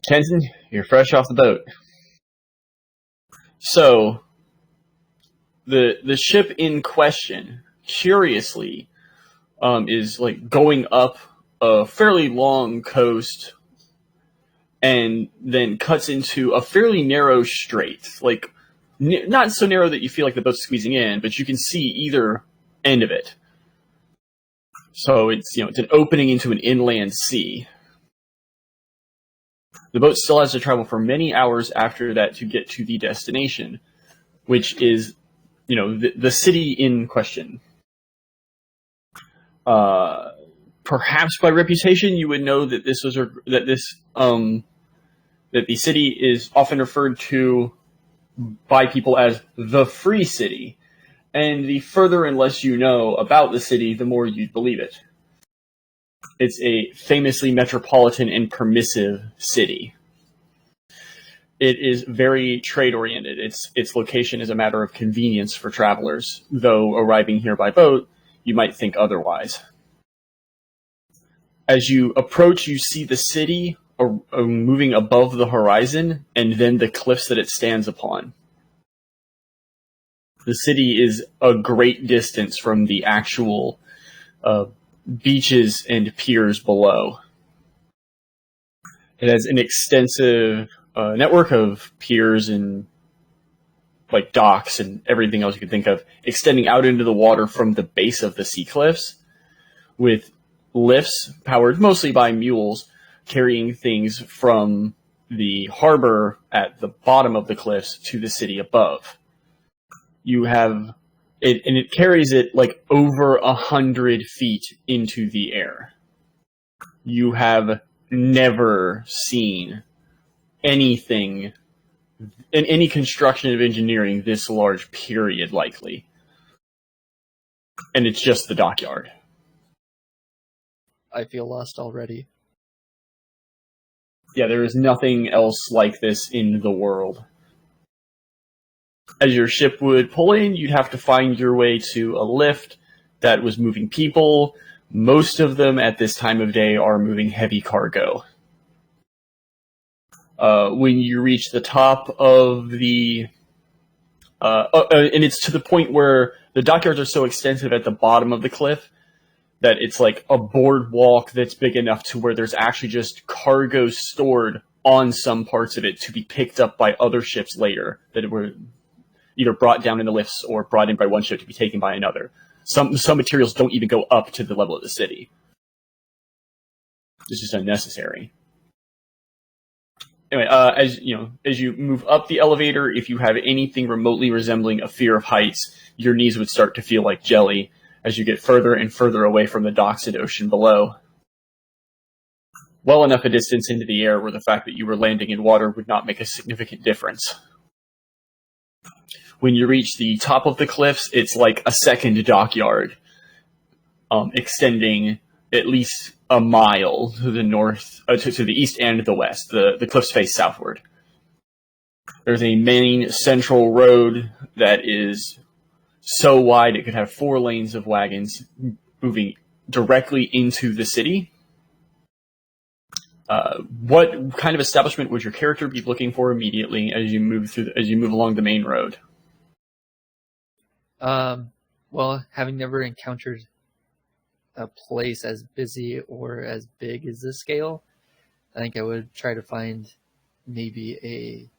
Kenton, you're fresh off the boat. So, the ship in question, curiously, is like going up a fairly long coast and then cuts into a fairly narrow strait. Like, not so narrow that you feel like the boat's squeezing in, but you can see either end of it. So it's an opening into an inland sea. The boat still has to travel for many hours after that to get to the destination, which is, the city in question. Perhaps by reputation, you would know that that the city is often referred to by people as the Free City, and the further and less you know about the city, the more you'd believe it. It's a famously metropolitan and permissive city. It is very trade-oriented. Its location is a matter of convenience for travelers, though arriving here by boat, you might think otherwise. As you approach, you see the city moving above the horizon, and then the cliffs that it stands upon. The city is a great distance from the actual beaches and piers below. It has an extensive network of piers and like docks and everything else you could think of, extending out into the water from the base of the sea cliffs, with lifts powered mostly by mules carrying things from the harbor at the bottom of the cliffs to the city above. You have it, and it carries it like over 100 feet into the air. You have never seen anything in any construction of engineering this large, period, likely. And it's just the dockyard. I feel lost already. Yeah, there is nothing else like this in the world. As your ship would pull in, you'd have to find your way to a lift that was moving people. Most of them at this time of day are moving heavy cargo. When you reach the top of the... and it's to the point where the dockyards are so extensive at the bottom of the cliff that it's like a boardwalk that's big enough to where there's actually just cargo stored on some parts of it to be picked up by other ships later that were either brought down in the lifts or brought in by one ship to be taken by another. Some materials don't even go up to the level of the city. It's just unnecessary. Anyway, as you move up the elevator, if you have anything remotely resembling a fear of heights, your knees would start to feel like jelly as you get further and further away from the docks and ocean below. Well enough a distance into the air where the fact that you were landing in water would not make a significant difference. When you reach the top of the cliffs, it's like a second dockyard, extending at least a mile to the north, to the east and the west. The cliffs face southward. There's a main central road that is so wide it could have 4 lanes of wagons moving directly into the city. What kind of establishment would your character be looking for immediately as you move along the main road? Well, having never encountered a place as busy or as big as this scale, I think I would try to find maybe a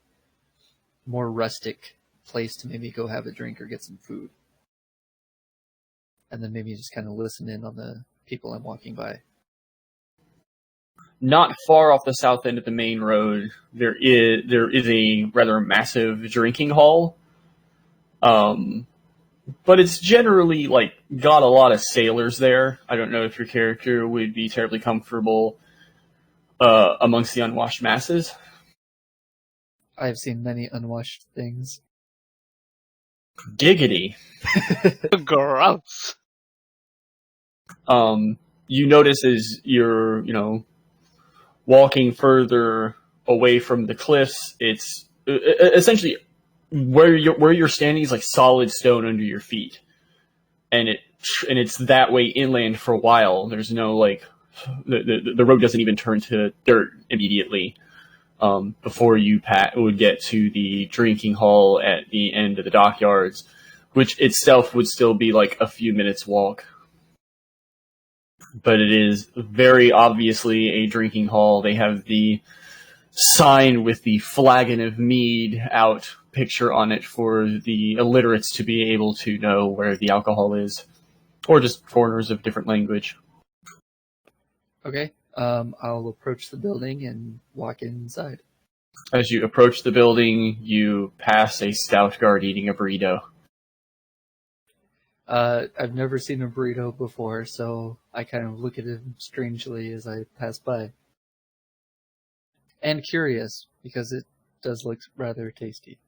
more rustic place to maybe go have a drink or get some food. And then maybe just kind of listen in on the people I'm walking by. Not far off the south end of the main road, there is a rather massive drinking hall. But it's generally got a lot of sailors there. I don't know if your character would be terribly comfortable amongst the unwashed masses. I've seen many unwashed things. Giggity. Gross. You notice as you're, walking further away from the cliffs, it's essentially where you're standing is like solid stone under your feet, and it's that way inland for a while. There's no the road doesn't even turn to dirt immediately. before you would get to the drinking hall at the end of the dockyards, which itself would still be like a few minutes walk. But it is very obviously a drinking hall. They have the sign with the flagon of mead out picture on it for the illiterates to be able to know where the alcohol is, or just foreigners of different language. Okay. I'll approach the building and walk inside. As you approach the building, you pass a stout guard eating a burrito. I've never seen a burrito before, so I kind of look at him strangely as I pass by. And curious, because it does look rather tasty.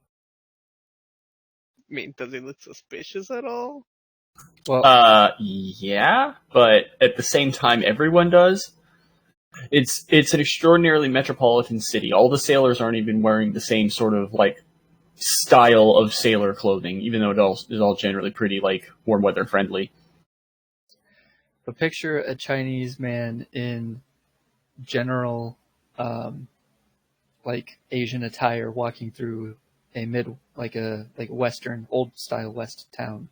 I mean, does he look suspicious at all? Well, Yeah, but at the same time, everyone does. It's an extraordinarily metropolitan city. All the sailors aren't even wearing the same sort of, like, style of sailor clothing, even though it is all generally pretty, like, warm weather friendly. but picture a Chinese man in general, like Asian attire, walking through a Western, old style West town.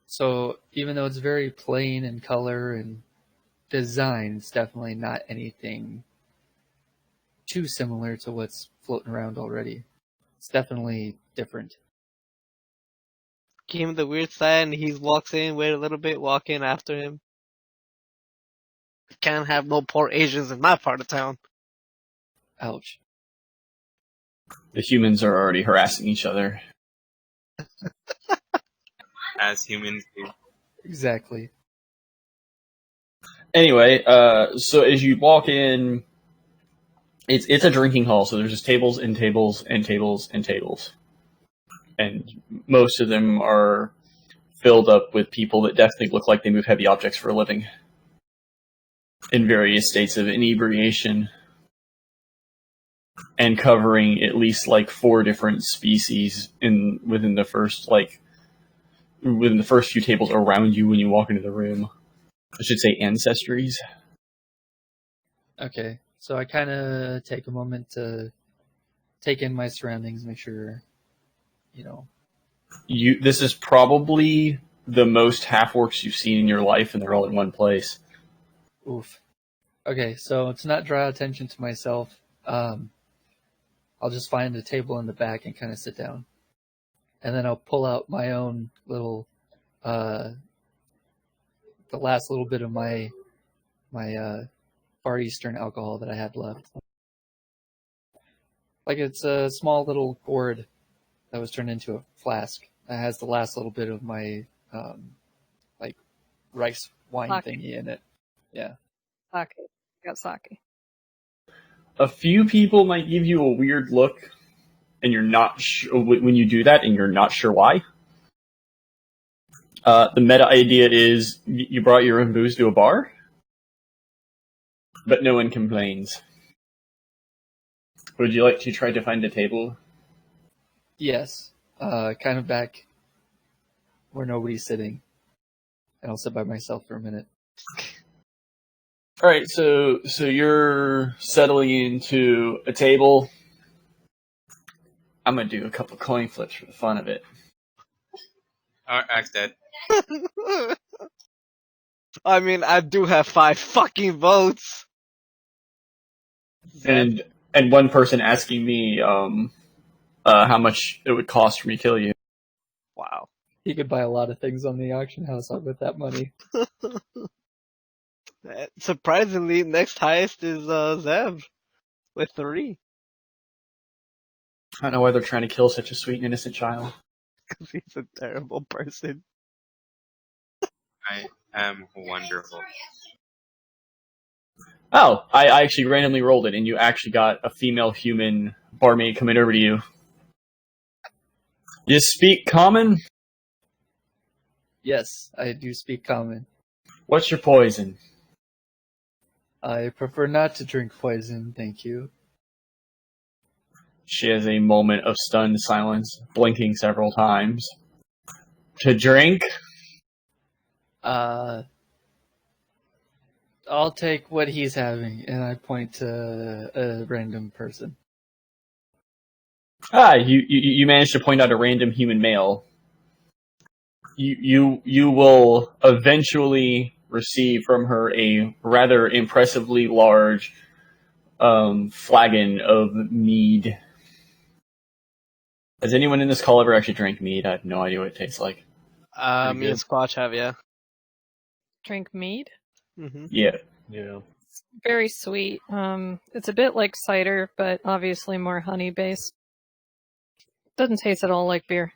So even though it's very plain in color and design, it's definitely not anything too similar to what's floating around already. It's definitely different. Give him the weird side and he walks in, wait a little bit, walk in after him. Can't have no poor Asians in my part of town. Ouch. The humans are already harassing each other. As humans do. Exactly. Anyway, so as you walk in, it's a drinking hall, so there's just tables and tables and tables and tables. And most of them are filled up with people that definitely look like they move heavy objects for a living. In various states of inebriation. And covering at least like 4 different species within the first few tables around you when you walk into the room. I should say ancestries. Okay, so I kind of take a moment to take in my surroundings, make sure, This is probably the most half-orcs you've seen in your life, and they're all in one place. Oof. Okay, so to not draw attention to myself, I'll just find a table in the back and kind of sit down. And then I'll pull out my own little, the last little bit of my Far Eastern alcohol that I had left. Like it's a small little gourd that was turned into a flask that has the last little bit of my, rice wine Sake. thingy in it. Yeah. Sake. Got sake. A few people might give you a weird look, and you're not when you do that, and you're not sure why. The meta idea is you brought your own booze to a bar, but no one complains. Would you like to try to find a table? Yes. Kind of back where nobody's sitting. And I'll sit by myself for a minute. All right, so you're settling into a table. I'm gonna do a couple coin flips for the fun of it. Axe dead. I mean, I do have 5 fucking votes. And one person asking me how much it would cost for me to kill you. Wow. He could buy a lot of things on the auction house with that money. Surprisingly, next highest is Zev with 3. I don't know why they're trying to kill such a sweet and innocent child. Because he's a terrible person. I am wonderful. Oh, I actually randomly rolled it, and you actually got a female human barmaid coming over to you. You speak common? Yes, I do speak common. What's your poison? I prefer not to drink poison, thank you. She has a moment of stunned silence, blinking several times. To drink? I'll take what he's having, and I point to a random person. You managed to point out a random human male. You will eventually receive from her a rather impressively large flagon of mead. Has anyone in this call ever actually drank mead? I have no idea what it tastes like. Me good. and Squatch have, yeah. Drink mead. Mm-hmm. Yeah. Very sweet. It's a bit like cider, but obviously more honey based. Doesn't taste at all like beer.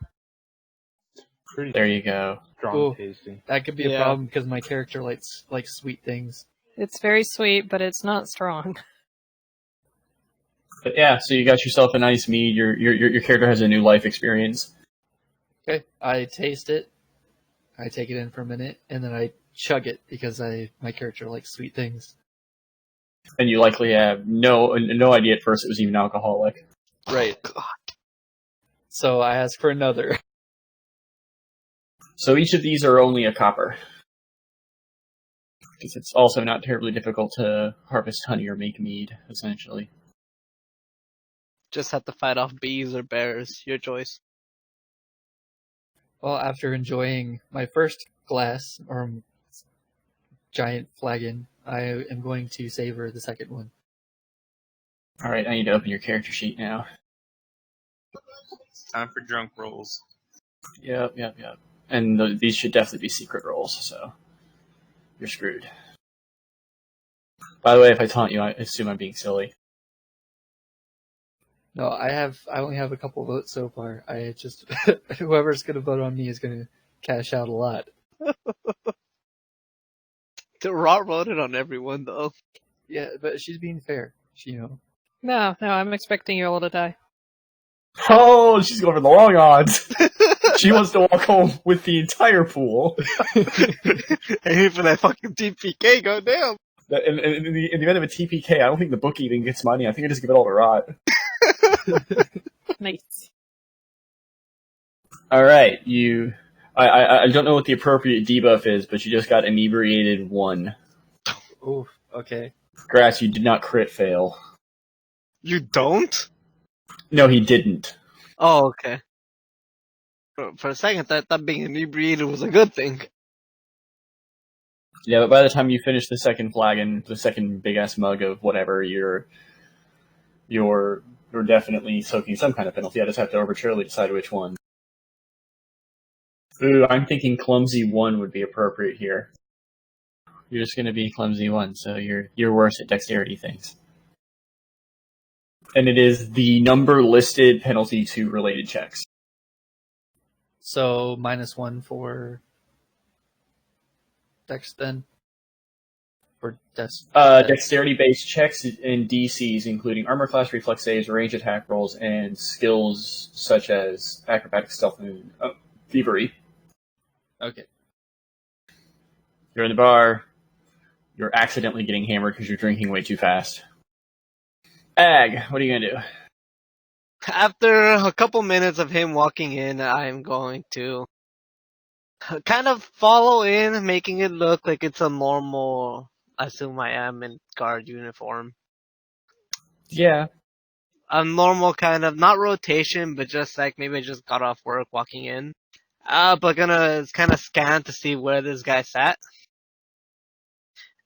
Pretty There you go. strong Ooh. tasting. That could be a Yeah. problem because my character likes sweet things. It's very sweet, but it's not strong. But yeah, so you got yourself a nice mead. Your character has a new life experience. Okay, I taste it. I take it in for a minute, and then I chug it because my character likes sweet things. And you likely have no idea at first it was even alcoholic. Right. God. So I ask for another. So each of these are only a copper. Because it's also not terribly difficult to harvest honey or make mead, essentially. Just have to fight off bees or bears. Your choice. Well, after enjoying my first glass, or giant flagon, I am going to savor the second one. Alright, I need to open your character sheet now. Time for drunk rolls. Yep. And these should definitely be secret rolls, so you're screwed. By the way, if I taunt you, I assume I'm being silly. No, I only have a couple votes so far. I just whoever's gonna vote on me is gonna cash out a lot. The Raw voted on everyone, though. Yeah, but she's being fair. No, I'm expecting you all to die. Oh, she's going for the long odds! She wants to walk home with the entire pool. And for that fucking TPK, goddamn. In the event of a TPK, I don't think the book even gets money. I think I just give it all to Rot. Nice. Alright, I don't know what the appropriate debuff is, but you just got inebriated 1. Ooh, okay. Grass, you did not crit fail. You don't? No, he didn't. Oh, okay. For a second, I thought being inebriated was a good thing. Yeah, but by the time you finish the second flagon, the second big-ass mug of whatever, you're definitely soaking some kind of penalty. I just have to arbitrarily decide which one. Ooh, I'm thinking clumsy 1 would be appropriate here. You're just gonna be clumsy 1, so you're worse at dexterity things. And it is the number listed penalty to related checks. So -1 for Dex then? For Dex. Dexterity-based checks and DCs, including armor class, reflex saves, range attack rolls, and skills such as acrobatics, stealth, and thievery. Okay. You're in the bar. You're accidentally getting hammered because you're drinking way too fast. Ag, what are you gonna do? After a couple minutes of him walking in, I'm going to kind of follow in, making it look like it's a normal, I assume I am in guard uniform. Yeah. A normal kind of, not rotation, but just like maybe I just got off work walking in. But gonna kind of scan to see where this guy sat.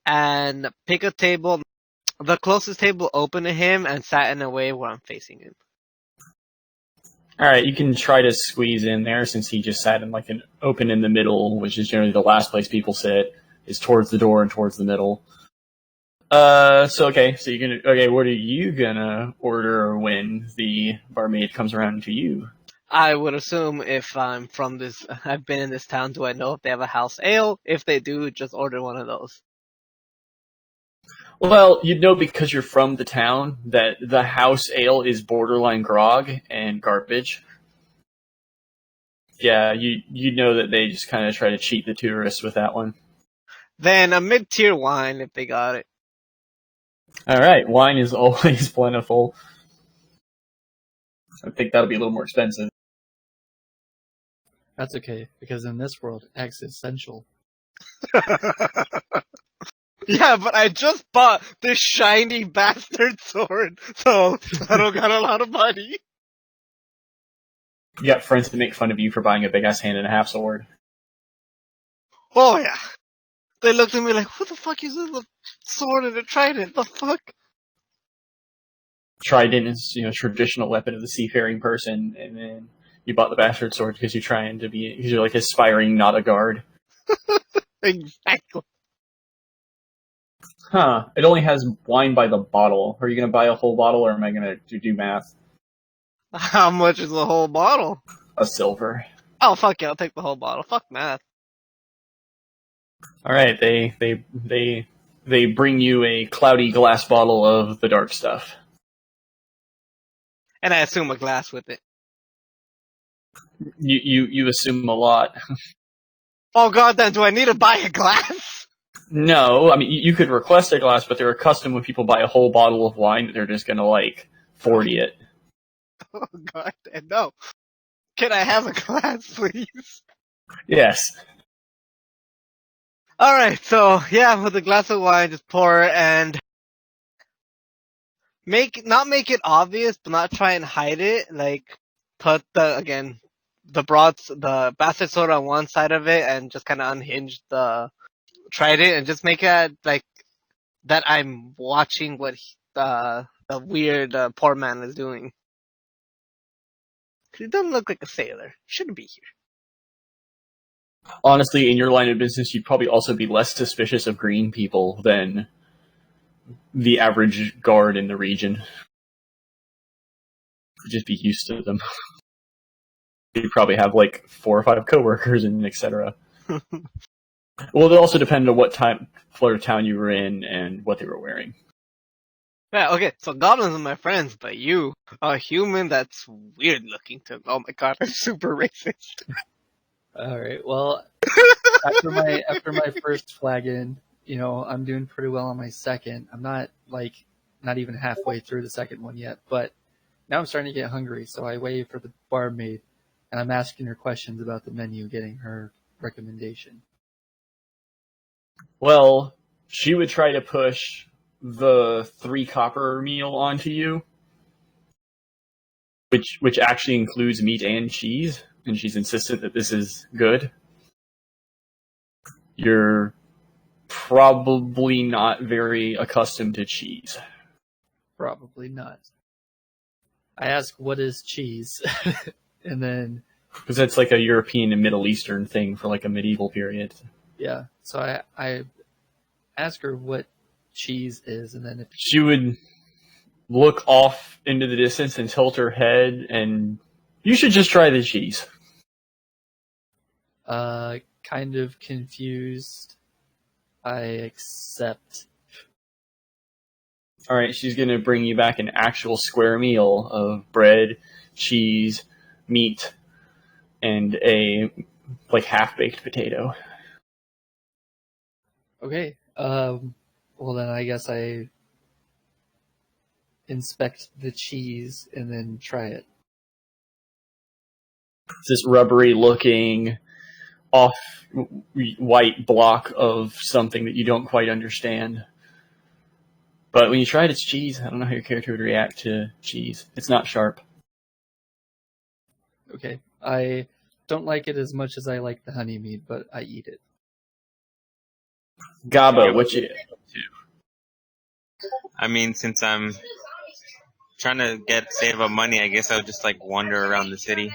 And pick a table, the closest table open to him, and sat in a way where I'm facing him. Alright, you can try to squeeze in there since he just sat in like an open in the middle, which is generally the last place people sit, is towards the door and towards the middle. So what are you gonna order when the barmaid comes around to you? I would assume if I'm from this, I've been in this town, do I know if they have a house ale? If they do, just order one of those. Well, you'd know because you're from the town that the house ale is borderline grog and garbage. Yeah, you know that they just kind of try to cheat the tourists with that one. Then a mid-tier wine if they got it. Alright, wine is always plentiful. I think that'll be a little more expensive. That's okay, because in this world, X is essential. Yeah, but I just bought this shiny bastard sword, so I don't got a lot of money. You got friends to make fun of you for buying a big ass hand and a half sword. Oh yeah. They looked at me like, "Who the fuck uses a sword and a trident? The fuck?" Trident is, traditional weapon of the seafaring person, and then you bought the bastard sword because you're like aspiring not a guard. Exactly. Huh. It only has wine by the bottle. Are you going to buy a whole bottle, or am I going to do math? How much is the whole bottle? A silver. Oh fuck yeah, I'll take the whole bottle. Fuck math. All right, they bring you a cloudy glass bottle of the dark stuff. And I assume a glass with it. You assume a lot. Oh god, then do I need to buy a glass? No, I mean you could request a glass, but they're accustomed when people buy a whole bottle of wine, they're just gonna 40 it. Oh god, no. Can I have a glass, please? Yes. Alright, so yeah, with a glass of wine, just pour and not make it obvious, but not try and hide it. Like, put the bastard sword on one side of it and just kind of unhinge the trident and just make it like that I'm watching what the weird poor man is doing. 'Cause he doesn't look like a sailor. He shouldn't be here. Honestly, in your line of business, you'd probably also be less suspicious of green people than the average guard in the region. You'd just be used to them. You'd probably have 4 or 5 coworkers and etc. Well, it also depended on what part of town you were in and what they were wearing. Yeah, okay, so goblins are my friends, but you, a human that's weird looking to, oh my god, I'm super racist. Alright, well, after my first flagon, I'm doing pretty well on my second. I'm not even halfway through the second one yet, but now I'm starting to get hungry, so I wait for the barmaid, and I'm asking her questions about the menu, getting her recommendation. Well, she would try to push the 3 copper meal onto you, which actually includes meat and cheese, and she's insistent that this is good. You're probably not very accustomed to cheese. Probably not. I ask, what is cheese? And then... Because that's a European and Middle Eastern thing for a medieval period. Yeah, so I ask her what cheese is, and then she would look off into the distance and tilt her head, and you should just try the cheese. Kind of confused. I accept. Alright, she's going to bring you back an actual square meal of bread, cheese, meat, and a half-baked potato. Okay. Well then I guess I inspect the cheese and then try it. It's this rubbery looking off-white block of something that you don't quite understand. But when you try it, it's cheese. I don't know how your character would react to cheese. It's not sharp. Okay. I don't like it as much as I like the honey mead, but I eat it. Gabo, what you... I mean, since I'm trying to save up money, I guess I'll just wander around the city.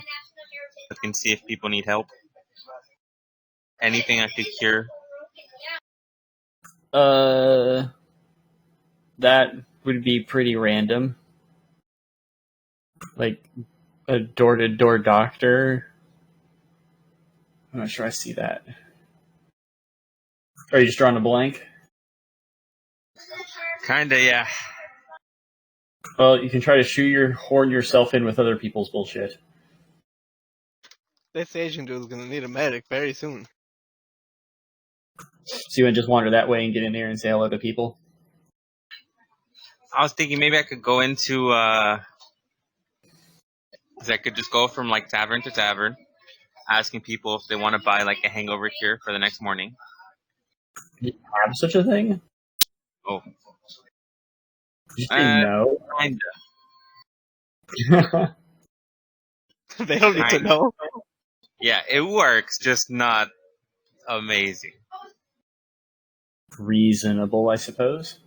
I can see if people need help. Anything I could cure. That would be pretty random. A door-to-door doctor. I'm not sure I see that. Are you just drawing a blank? Kinda, yeah. Well, you can try to shoehorn yourself in with other people's bullshit. This Asian dude is gonna need a medic very soon. So you want to just wander that way and get in there and say hello to people? I was thinking maybe I could go into, I could just go from tavern to tavern, asking people if they want to buy a hangover cure for the next morning. You have such a thing? Oh, Did you say no? kinda. They don't need to Kinda. know. Yeah, it works, just not amazing. Reasonable, I suppose.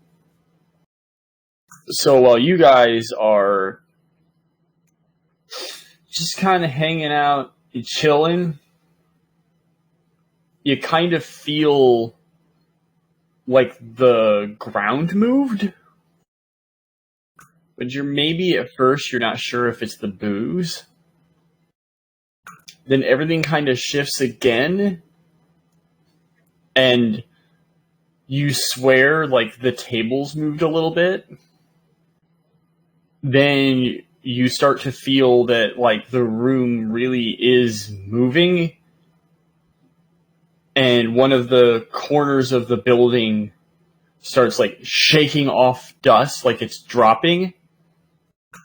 So while you guys are just kind of hanging out and chilling, you kind of feel like the ground moved. But maybe at first you're not sure if it's the booze. Then everything kind of shifts again, and you swear like the tables moved a little bit. Then you start to feel that like the room really is moving, and one of the corners of the building starts like shaking off dust like it's dropping,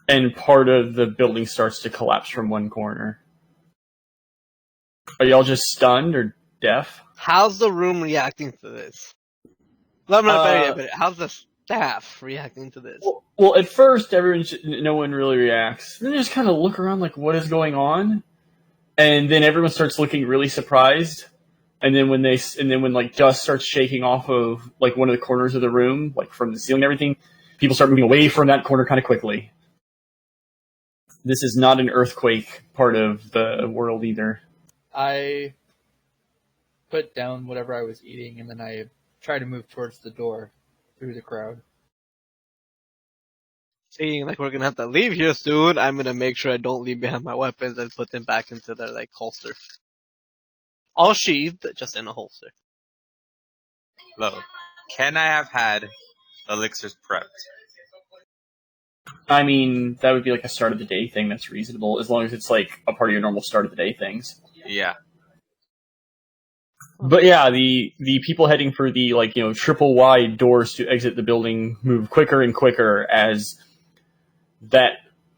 and part of the building starts to collapse from one corner. Are y'all just stunned or deaf? How's the room reacting to this? No, I'm not better yet, but how's the staff reacting to this? Well, at first, no one really reacts. Then they just kind of look around like, what is going on? And then everyone starts looking really surprised. And then when like dust starts shaking off of like one of the corners of the room, like from the ceiling and everything, people start moving away from that corner kind of quickly. This is not an earthquake part of the world either. I put down whatever I was eating, and then I try to move towards the door through the crowd. Seeing like we're gonna have to leave here soon, I'm gonna make sure I don't leave behind my weapons and put them back into their like holster. All sheathed, just in a holster. Look, can I have had elixirs prepped? I mean, that would be like a start of the day thing that's reasonable, as long as it's like a part of your normal start of the day things. Yeah. But yeah, the people heading for the like triple wide doors to exit the building move quicker and quicker as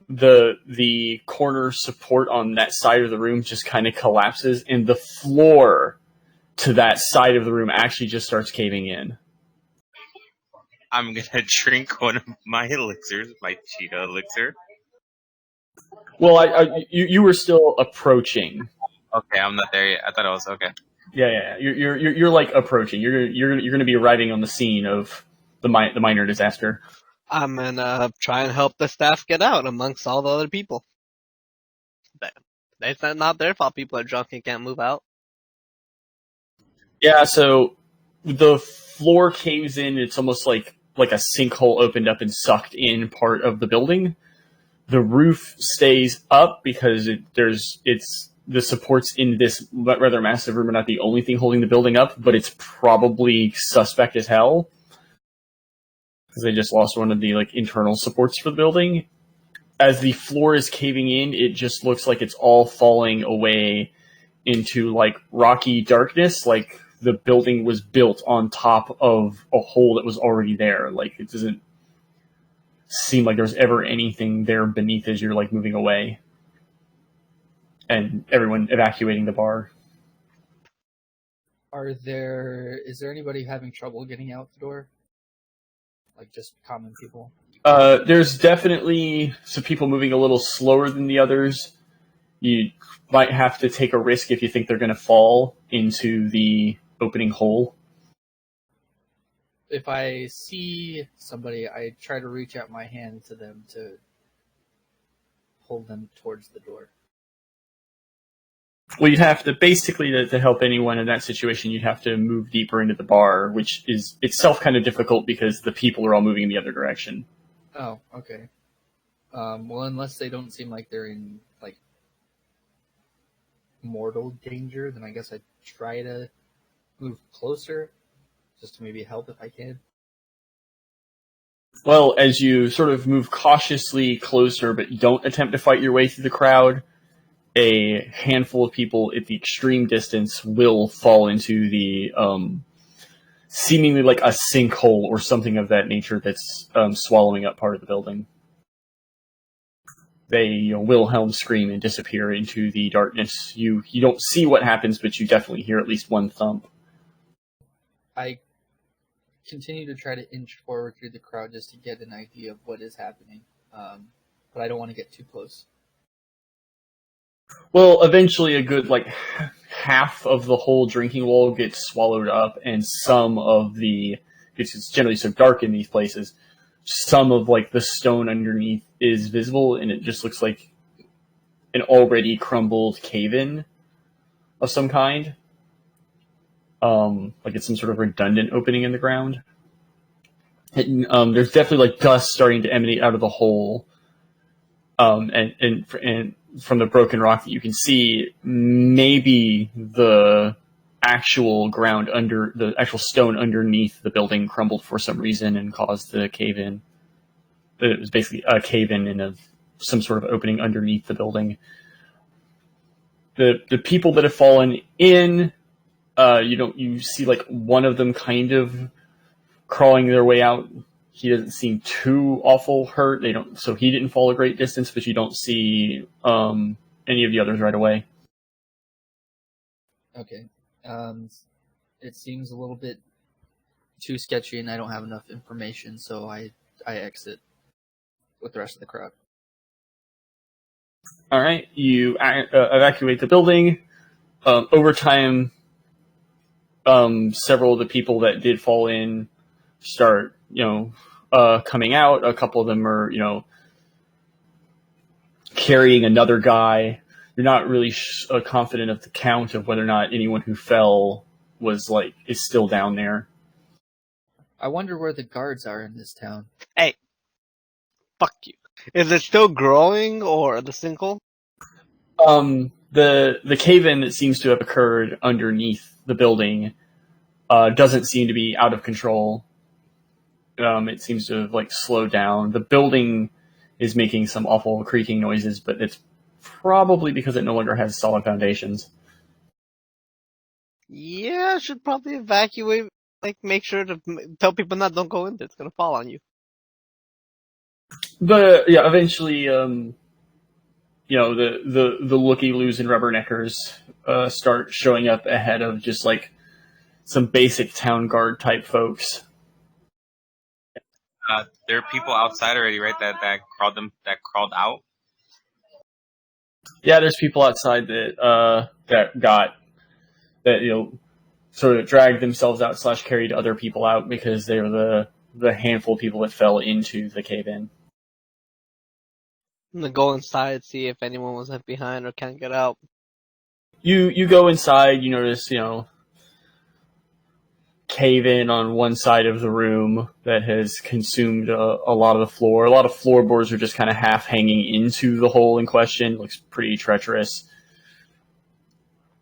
the corner support on that side of the room just kind of collapses, and the floor to that side of the room actually just starts caving in. I'm gonna drink one of my elixirs, my cheetah elixir. Well, you were still approaching. Okay, I'm not there yet. I thought I was okay. Yeah. You're like approaching. You're gonna be arriving on the scene of the minor disaster. I'm gonna try and help the staff get out amongst all the other people. It's not their fault people are drunk and can't move out. Yeah, so the floor caves in. It's almost like a sinkhole opened up and sucked in part of the building. The roof stays up because the supports in this rather massive room are not the only thing holding the building up, but it's probably suspect as hell because they just lost one of the like internal supports for the building. As the floor is caving in, it just looks like it's all falling away into like rocky darkness, like the building was built on top of a hole that was already there. Like it doesn't seem like there's ever anything there beneath as you're like moving away. And everyone evacuating the bar. Is there anybody having trouble getting out the door? Like just common people? There's definitely some people moving a little slower than the others. You might have to take a risk if you think they're going to fall into the opening hole. If I see somebody, I try to reach out my hand to them to hold them towards the door. Well, you'd have to, basically, to help anyone in that situation, you'd have to move deeper into the bar, which is itself kind of difficult because the people are all moving in the other direction. Oh, okay. Well, unless they don't seem like they're in, like, mortal danger, then I guess I'd try to move closer, just to maybe help if I can. Well, as you sort of move cautiously closer, but don't attempt to fight your way through the crowd, a handful of people at the extreme distance will fall into the seemingly like a sinkhole or something of that nature that's swallowing up part of the building. They Wilhelm scream and disappear into the darkness. You don't see what happens, but you definitely hear at least one thump. I continue to try to inch forward through the crowd just to get an idea of what is happening. But I don't want to get too close. Well, eventually a good, like, half of the whole drinking wall gets swallowed up, and some of the, it's generally so dark in these places, some of, like, the stone underneath is visible, and it just looks like an already crumbled cave-in of some kind. Like it's some sort of redundant opening in the ground. And, there's definitely, like, dust starting to emanate out of the hole. And from the broken rock that you can see, maybe the actual ground under the actual stone underneath the building crumbled for some reason and caused the cave-in. It was basically a cave-in in some sort of opening underneath the building. The people that have fallen in, you see, like, one of them kind of crawling their way out. He doesn't seem too awful hurt. So he didn't fall a great distance, but you don't see any of the others right away. Okay. It seems a little bit too sketchy, and I don't have enough information, so I exit with the rest of the crowd. All right, you evacuate the building. Over time, several of the people that did fall in start, coming out. A couple of them are, carrying another guy. You're not really confident of the count of whether or not anyone who fell is still down there. I wonder where the guards are in this town. Hey, fuck you. Is it still growing or the sinkhole? The cave-in that seems to have occurred underneath the building doesn't seem to be out of control. It seems to have, like, slowed down. The building is making some awful creaking noises, but it's probably because it no longer has solid foundations. Yeah, I should probably evacuate. Like, make sure to tell people don't go in there. It's gonna fall on you. But yeah, eventually, the looky-loos and rubberneckers start showing up ahead of just, like, some basic town guard type folks. There are people outside already, right? That crawled out. Yeah, there's people outside that sort of dragged themselves out / carried other people out because they were the handful of people that fell into the cave-in. I'm gonna go inside, see if anyone was left behind or can't get out. You go inside, you notice, cave-in on one side of the room that has consumed a lot of the floor. A lot of floorboards are just kind of half hanging into the hole in question. It looks pretty treacherous.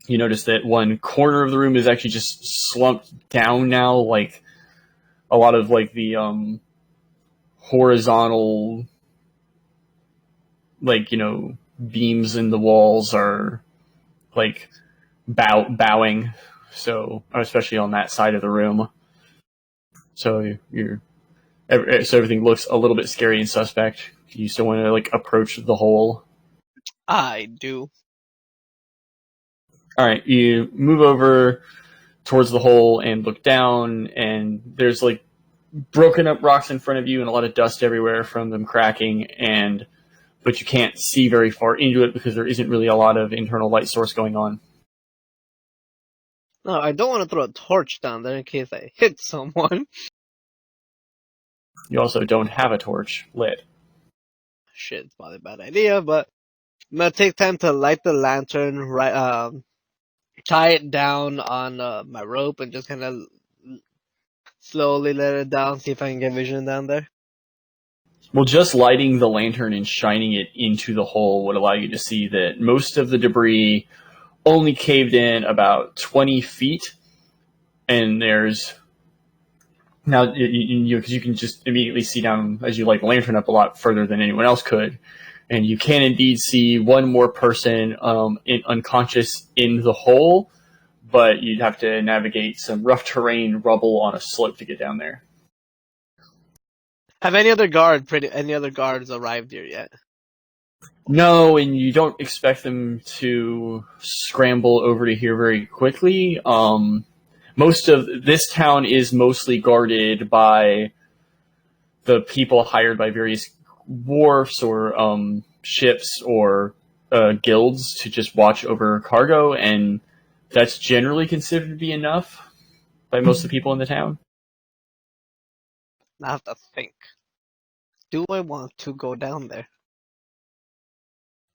You notice that one corner of the room is actually just slumped down now, like a lot of, like, the horizontal, like, beams in the walls are, like, bowing. So, especially on that side of the room. So everything looks a little bit scary and suspect. You still want to, like, approach the hole? I do. All right, you move over towards the hole and look down, and there's, like, broken up rocks in front of you and a lot of dust everywhere from them cracking, but you can't see very far into it because there isn't really a lot of internal light source going on. No, I don't want to throw a torch down there in case I hit someone. You also don't have a torch lit. Shit, it's probably a bad idea, but I'm gonna take time to light the lantern, tie it down on my rope, and just kind of slowly let it down, see if I can get vision down there. Well, just lighting the lantern and shining it into the hole would allow you to see that most of the debris only caved in about 20 feet, and there's now because you can just immediately see down as you light the lantern up a lot further than anyone else could, and you can indeed see one more person unconscious in the hole, but you'd have to navigate some rough terrain, rubble on a slope to get down there. Have any other guards arrived here yet? No, and you don't expect them to scramble over to here very quickly. most of this town is mostly guarded by the people hired by various wharfs or ships or guilds to just watch over cargo, and that's generally considered to be enough by most of the people in the town. I have to think. Do I want to go down there?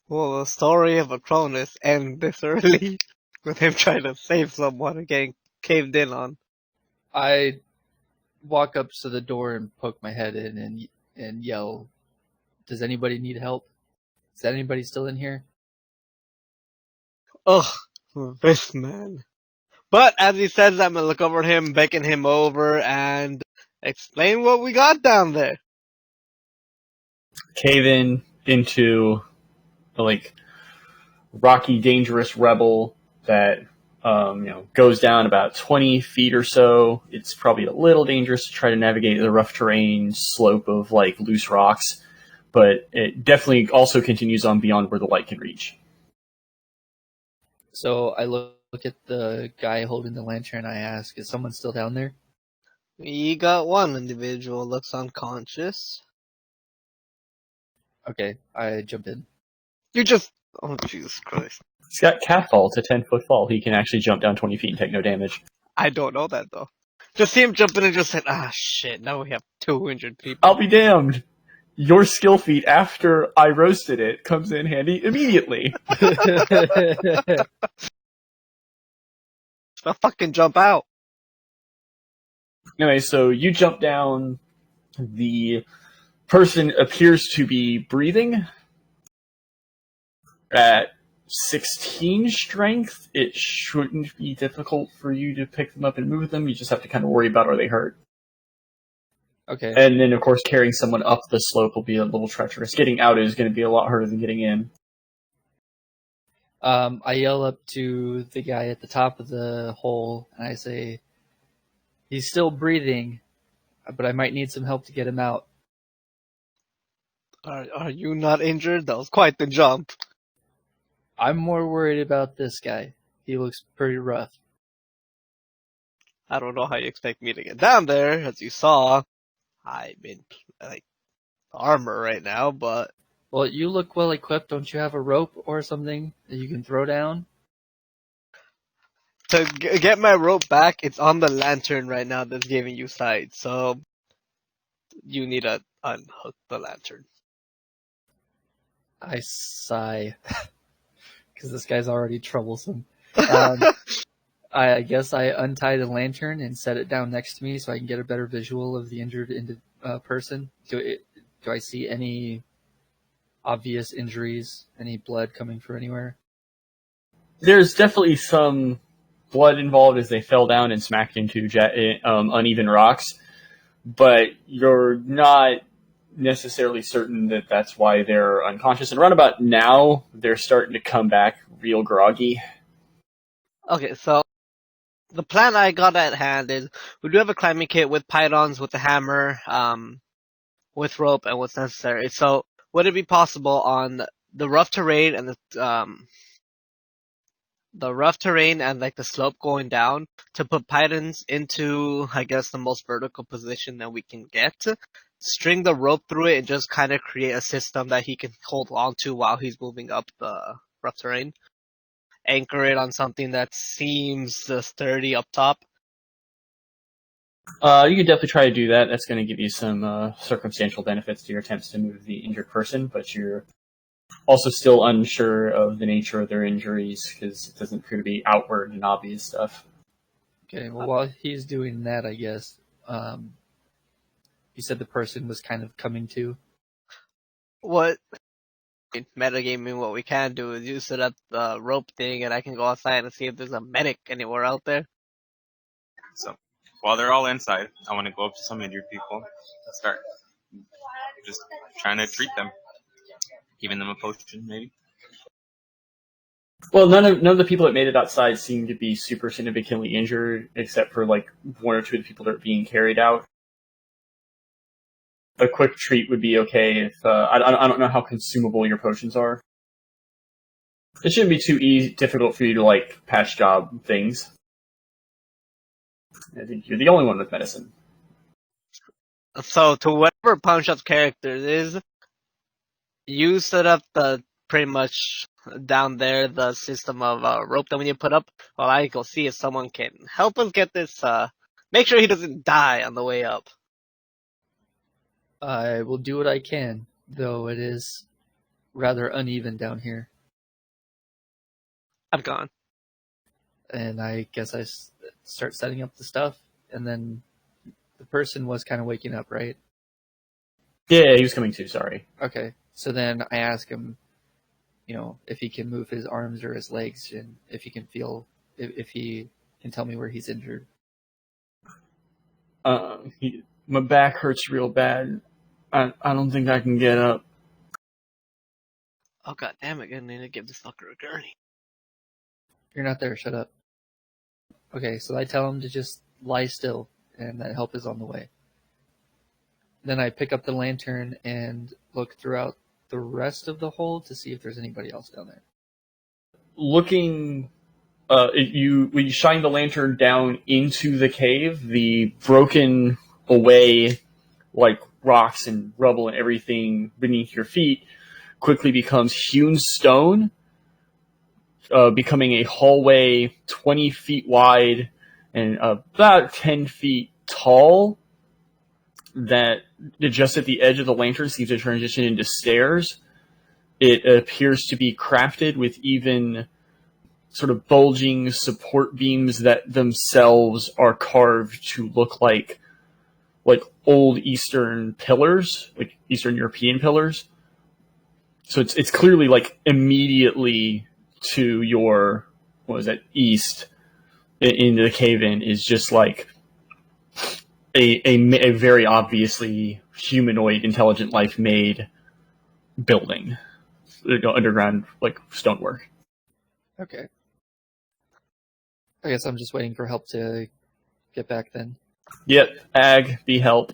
Will the story of Acronis end this early with him trying to save someone and getting caved in on? I walk up to the door and poke my head in and yell, "Does anybody need help? Is anybody still in here?" Ugh, this man. But as he says, I'm gonna look over at him, beckon him over, and explain what we got down there. Cave in into the rocky, dangerous rebel that goes down about 20 feet or so. It's probably a little dangerous to try to navigate the rough terrain slope of loose rocks, but it definitely also continues on beyond where the light can reach. So I look at the guy holding the lantern. I ask, "Is someone still down there?" We got one individual looks unconscious. Okay, I jump in. Oh Jesus Christ. He's got catfall. It's a 10-foot fall. He can actually jump down 20 feet and take no damage. I don't know that though. Just see him jump in and just said, shit, now we have 200 people. I'll be damned. Your skill feat after I roasted it comes in handy immediately. I'll fucking jump out. Anyway, so you jump down. The person appears to be breathing. At 16 strength, it shouldn't be difficult for you to pick them up and move them. You just have to kind of worry about, are they hurt? Okay. And then, of course, carrying someone up the slope will be a little treacherous. Getting out is going to be a lot harder than getting in. I yell up to the guy at the top of the hole, and I say, "He's still breathing, but I might need some help to get him out." Are you not injured? That was quite the jump. I'm more worried about this guy. He looks pretty rough. I don't know how you expect me to get down there. As you saw, I'm in armor right now, but Well, you look well equipped. Don't you have a rope or something that you can throw down? to get my rope back, it's on the lantern right now that's giving you sight. So you need to unhook the lantern. I sigh because this guy's already troublesome. I guess I untie the lantern and set it down next to me so I can get a better visual of the injured person. Do I see any obvious injuries? Any blood coming from anywhere? There's definitely some blood involved as they fell down and smacked into uneven rocks, but you're not necessarily certain that that's why they're unconscious. And right about now, they're starting to come back real groggy. Okay, so the plan I got at hand is we do have a climbing kit with pythons, with a hammer, with rope, and what's necessary. So would it be possible on the rough terrain and the slope going down to put pythons into, I guess, the most vertical position that we can get, string the rope through it, and just kind of create a system that he can hold on to while he's moving up the rough terrain? Anchor it on something that seems sturdy up top. You could definitely try to do that. That's going to give you some circumstantial benefits to your attempts to move the injured person, but you're also still unsure of the nature of their injuries because it doesn't appear to be outward and obvious stuff. Okay, well, while he's doing that, I guess, you said the person was kind of coming to. What metagaming, what we can do is you set up the rope thing, and I can go outside and see if there's a medic anywhere out there. So while they're all inside, I want to go up to some injured people and start just trying to treat them, giving them a potion, maybe. Well, none of the people that made it outside seem to be super significantly injured, except for one or two of the people that are being carried out. A quick treat would be okay if I don't know how consumable your potions are. It shouldn't be too difficult for you to patch job things. I think you're the only one with medicine. So to whatever Pawn Shop's character is, you set up the pretty much down there the system of rope that we need to put up. While I go see if someone can help us get this. Make sure he doesn't die on the way up. I will do what I can, though it is rather uneven down here. I'm gone. And I guess I start setting up the stuff, and then the person was kind of waking up, right? Yeah, he was coming too, sorry. Okay, so then I ask him, if he can move his arms or his legs, and if he can if he can tell me where he's injured. My back hurts real bad. I don't think I can get up. Oh god damn it! I need to give this fucker a gurney. You're not there, shut up. Okay, so I tell him to just lie still, and that help is on the way. Then I pick up the lantern and look throughout the rest of the hole to see if there's anybody else down there. Looking, we shine the lantern down into the cave. The broken away, like rocks and rubble and everything beneath your feet, quickly becomes hewn stone, becoming a hallway 20 feet wide and about 10 feet tall that just at the edge of the lantern seems to transition into stairs. It appears to be crafted with even sort of bulging support beams that themselves are carved to look like old Eastern pillars, like Eastern European pillars. So it's clearly immediately to your, east into the cave-in is just a very obviously humanoid, intelligent life made building. Underground, stonework. Okay. I guess I'm just waiting for help to get back then. Yep, Ag, be help.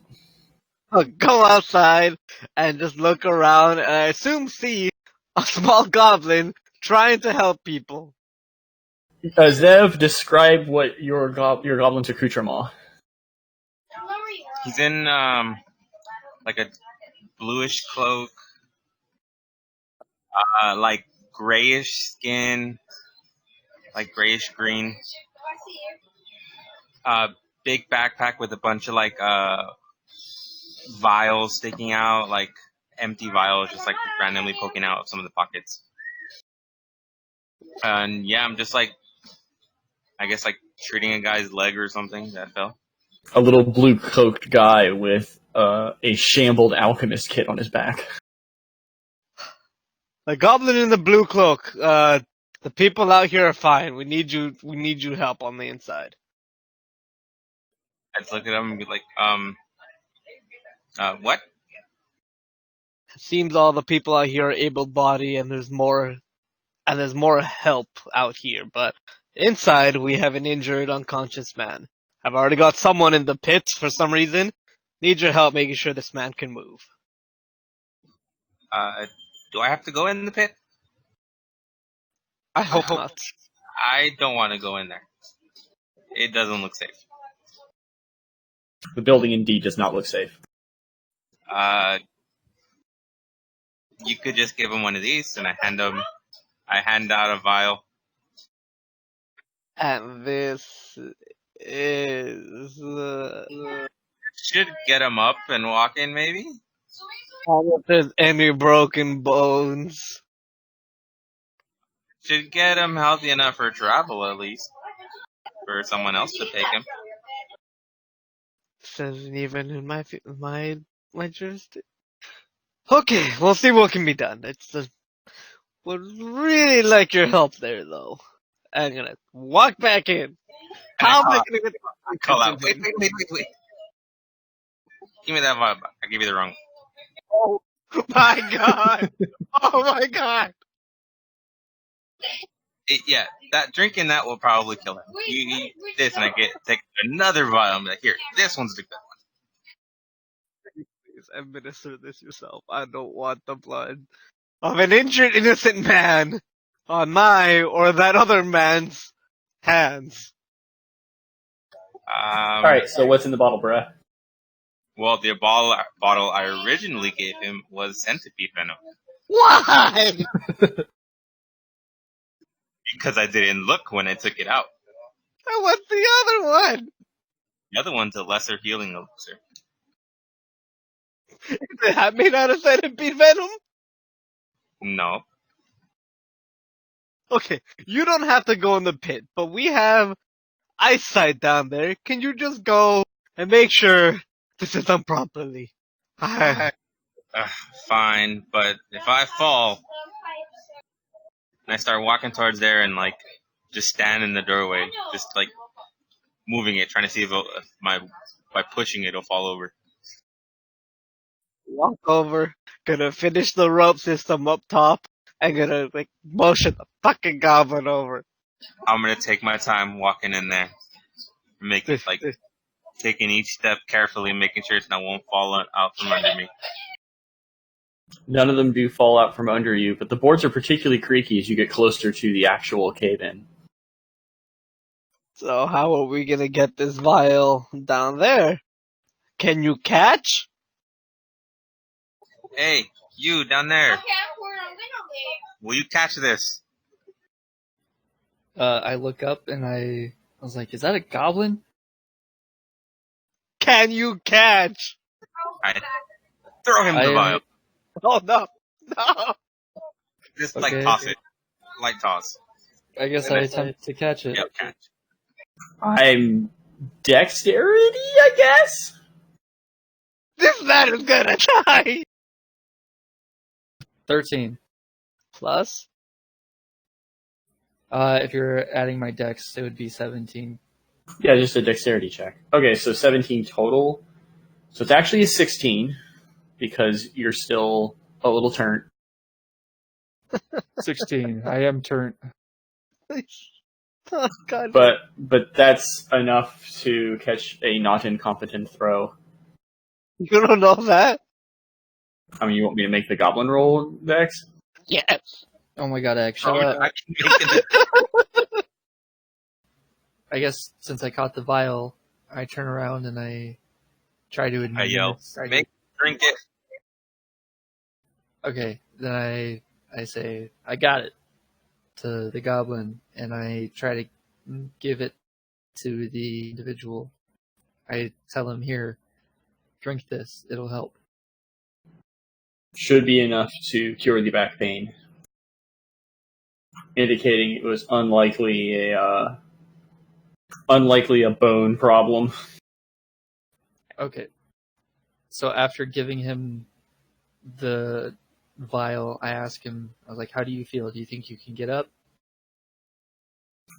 I'll go outside and just look around, and I assume see a small goblin trying to help people. Zev, describe what your goblin's accoutrement. He's in a bluish cloak, grayish skin, grayish green. Big backpack with a bunch of vials sticking out, empty vials, just randomly poking out of some of the pockets. And yeah, I'm just treating a guy's leg or something that fell. A little blue-cloaked guy with a shambled alchemist kit on his back. The goblin in the blue cloak. The people out here are fine. We need you help on the inside. I'd look at him and be like, what? It seems all the people out here are able-bodied, and there's more help out here. But inside, we have an injured, unconscious man. I've already got someone in the pits for some reason. Need your help making sure this man can move. Do I have to go in the pit? I hope not. I don't want to go in there. It doesn't look safe. The building indeed does not look safe. You could just give him one of these, and I hand out a vial. And this is... Should get him up and walking, maybe? If there's any broken bones. Should get him healthy enough for travel, at least. For someone else to take him. This isn't even in my jurisdiction. Okay, we'll see what can be done. Would really like your help there, though. I'm gonna walk back in. How am I gonna get call out? Wait. Give me that vial. I give you the wrong. Oh my god! Oh my god! Yeah, drinking that will probably kill him. You eat this, and take another vial and be like, here, this one's the good one. Please administer this yourself. I don't want the blood of an injured innocent man on my or that other man's hands. All right, so what's in the bottle, bruh? Well, the bottle I originally gave him was centipede venom Why? because I didn't look when I took it out. And what's the other one? The other one's a lesser healing elixir. Is that made out of centipede venom? No. Okay, you don't have to go in the pit, but we have eyesight down there. Can you just go and make sure this is done properly? Fine, but if I fall and I start walking towards there and like just stand in the doorway, just like moving it, trying to see if by pushing it, it'll fall over. Walk over, gonna finish the rope system up top, and gonna like motion the fucking goblin over. I'm gonna take my time walking in there, make it like taking each step carefully, making sure it won't fall out from under me. None of them do fall out from under you, but the boards are particularly creaky as you get closer to the actual cave-in. So how are we gonna get this vial down there? Can you catch? Hey, you down there! Will you catch this? I look up and I was like, is that a goblin? Can you catch? I throw him the vial. Oh no, no! Just Okay. like toss it, light toss. I guess I attempt to catch it. Yep, catch. I'm dexterity, I guess? This man is gonna die! 13. Plus? If you're adding my dex, it would be 17. Yeah, just a dexterity check. Okay, so 17 total. So it's actually a 16, because you're still a little turnt. 16. I am turnt. Oh, God. But that's enough to catch a not incompetent throw. You don't know that? I mean, you want me to make the goblin roll, Dex? Yes. Oh my god, X, shut Oh, up. I can make it. I guess since I caught the vial, I turn around and I try to I yell, make drink it. Okay, then I say, I got it to the goblin, and I try to give it to the individual. I tell him, here, drink this, it'll help. Should be enough to cure the back pain, indicating it was unlikely a bone problem. Okay. So after giving him the vial, I ask him, I was like, how do you feel? Do you think you can get up?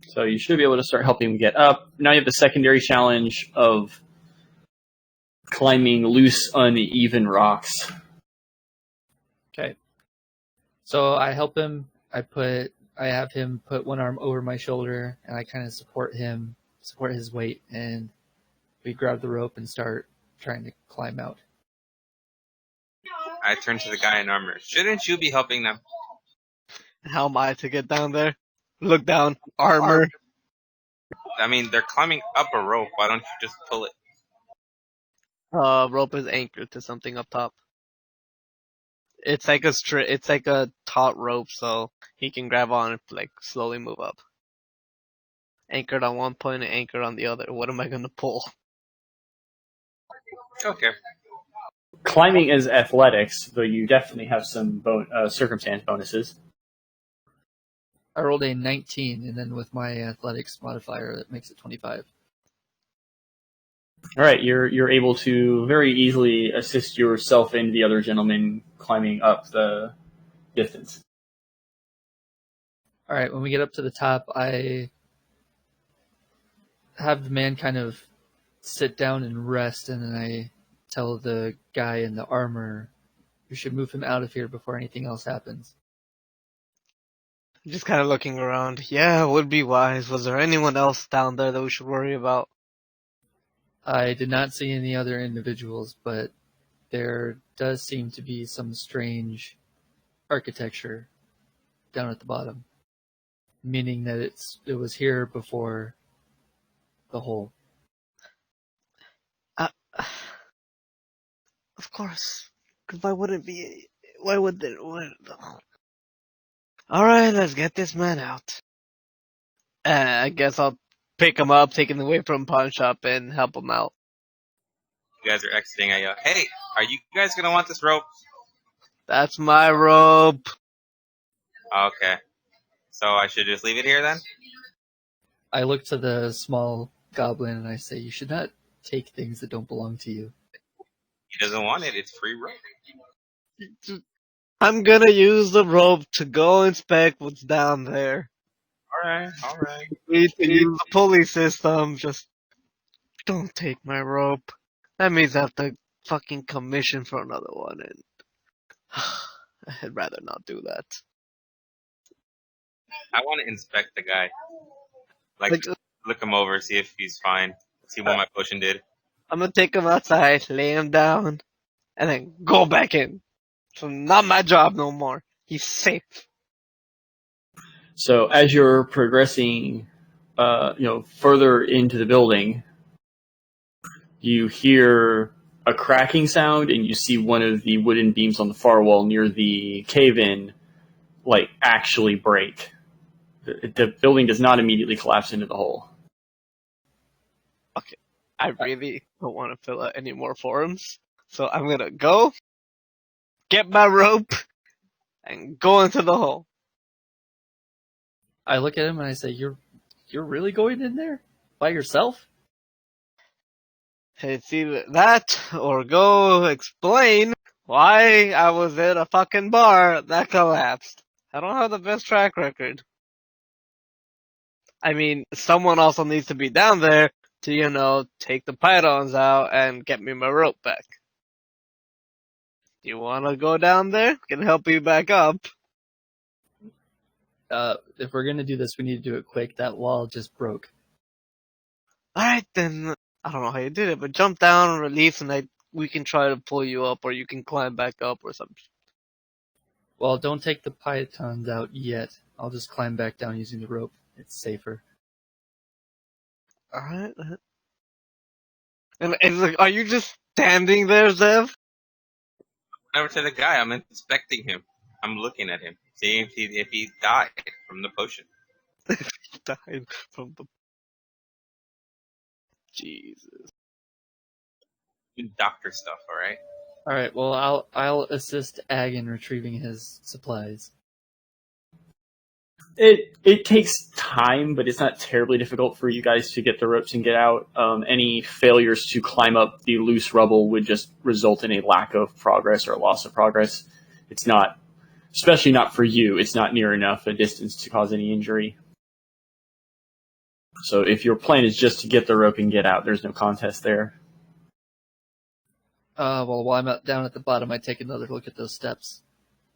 So you should be able to start helping him get up. Now you have the secondary challenge of climbing loose, uneven rocks. Okay. So I help him. I have him put one arm over my shoulder, and I kind of support his weight, and we grab the rope and start trying to climb out. I turn to the guy in armor. Shouldn't you be helping them? How am I to get down there? Look down. Armor. I mean, they're climbing up a rope. Why don't you just pull it? Rope is anchored to something up top. It's like a taut rope, so he can grab on and like slowly move up. Anchored on one point and anchored on the other. What am I gonna pull? Okay. Climbing is athletics, though you definitely have some circumstance bonuses. I rolled a 19, and then with my athletics modifier, that makes it 25. All right, you're able to very easily assist yourself and the other gentleman climbing up the distance. All right, when we get up to the top, I have the man kind of sit down and rest, and then I tell the guy in the armor, you should move him out of here before anything else happens. Just kind of looking around. Yeah, it would be wise. Was there anyone else down there that we should worry about? I did not see any other individuals, but there does seem to be some strange architecture down at the bottom, meaning that it was here before the hole. Of course. Because why would it be? Why would there? Alright, let's get this man out. I guess I'll pick him up, take him away from pawn shop, and help him out. You guys are exiting. I yell, hey, are you guys gonna want this rope? That's my rope. Okay. So I should just leave it here then? I look to the small goblin and I say, you should not take things that don't belong to you. He doesn't want it. It's free rope. I'm gonna use the rope to go inspect what's down there. Alright. Need to use the pulley system. Just don't take my rope. That means I have to fucking commission for another one, and I'd rather not do that. I want to inspect the guy. Like, look him over, see if he's fine. See what my potion did. I'm gonna take him outside, lay him down, and then go back in. So not my job no more. He's safe. So as you're progressing, further into the building, you hear a cracking sound, and you see one of the wooden beams on the far wall near the cave-in, actually break. The building does not immediately collapse into the hole. Okay. I really don't want to fill out any more forums. So I'm gonna go, get my rope, and go into the hole. I look at him and I say, you're really going in there? By yourself? It's either that, or go explain why I was at a fucking bar that collapsed. I don't have the best track record. I mean, someone also needs to be down there to, take the pythons out and get me my rope back. You wanna go down there? Can help you back up. If we're gonna do this, we need to do it quick. That wall just broke. Alright then, I don't know how you did it, but jump down, release, and we can try to pull you up, or you can climb back up or something. Well, don't take the pythons out yet. I'll just climb back down using the rope. It's safer. Alright. And it's like, are you just standing there, Zev? Over to the guy. I'm inspecting him. I'm looking at him, seeing if he died from the potion. Died from the... Jesus. Do doctor stuff, alright? Alright, well, I'll assist Ag in retrieving his supplies. It takes time, but it's not terribly difficult for you guys to get the ropes and get out. Any failures to climb up the loose rubble would just result in a lack of progress or a loss of progress. It's not, especially not for you, it's not near enough a distance to cause any injury. So if your plan is just to get the rope and get out, there's no contest there. Well, while I'm down at the bottom, I take another look at those steps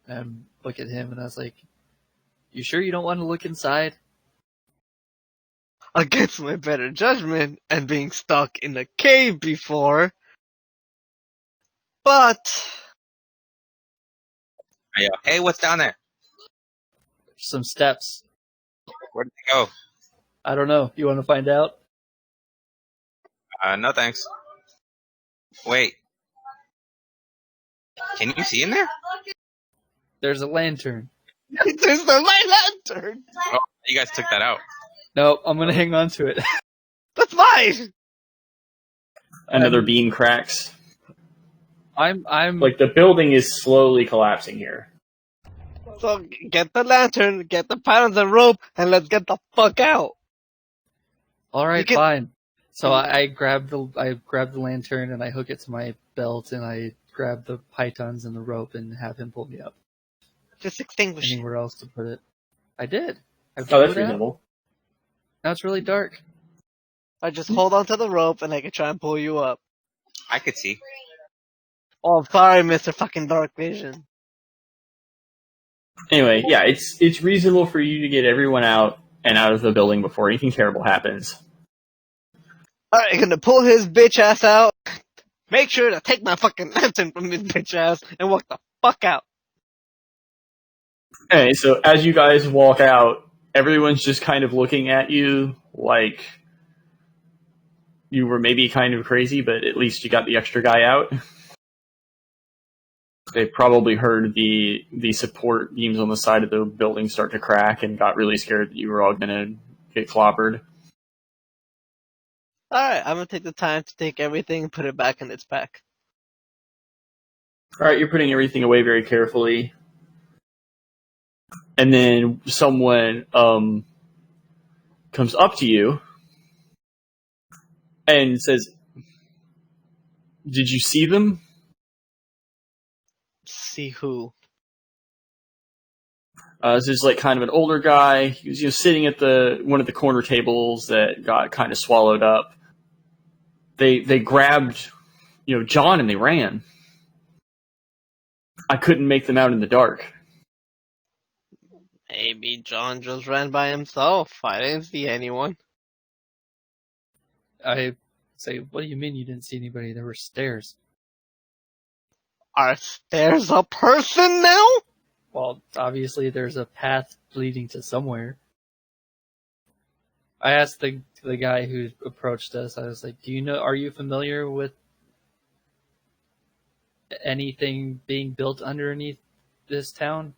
and look at him, and I was like, you sure you don't want to look inside? Against my better judgment, and being stuck in a cave before. But... I yell, hey, what's down there? Some steps. Where'd they go? I don't know. You want to find out? No thanks. Wait. Can you see in there? There's a lantern. There's my lantern! Oh, you guys took that out. No, I'm gonna hang on to it. That's mine! Another beam cracks. I'm The building is slowly collapsing here. So get the lantern, get the pythons and rope, and let's get the fuck out! alright, fine. So I grab the lantern and I hook it to my belt and I grab the pythons and the rope and have him pull me up. Just extinguish it. Anywhere else to put it. I did. Oh, that's reasonable. Now it's really dark. I just hold onto the rope and I can try and pull you up. I could see. Oh, I'm sorry, Mr. fucking Dark Vision. Anyway, yeah, it's reasonable for you to get everyone out and out of the building before anything terrible happens. Alright, I'm gonna pull his bitch ass out, make sure to take my fucking lantern from his bitch ass, and walk the fuck out. Anyway, so as you guys walk out, everyone's just kind of looking at you like you were maybe kind of crazy, but at least you got the extra guy out. They probably heard the support beams on the side of the building start to crack and got really scared that you were all gonna get clobbered. Alright, I'm gonna take the time to take everything and put it back in its pack. All right, you're putting everything away very carefully, and then someone comes up to you and says, "Did you see them?" See who? This is like kind of an older guy. He was sitting at one of the corner tables that got kind of swallowed up. They grabbed John and they ran. I couldn't make them out in the dark. Maybe John just ran by himself. I didn't see anyone. I say, what do you mean you didn't see anybody? There were stairs. Are stairs a person now? Well, obviously there's a path leading to somewhere. I asked the guy who approached us, I was like, are you familiar with anything being built underneath this town?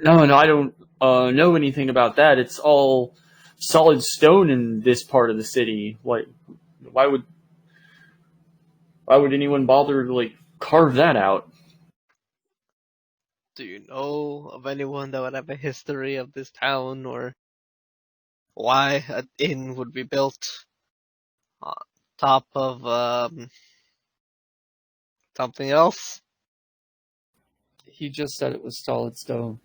No, I don't know anything about that. It's all solid stone in this part of the city. Why would anyone bother to carve that out? Do you know of anyone that would have a history of this town, or why an inn would be built on top of something else? He just said it was solid stone.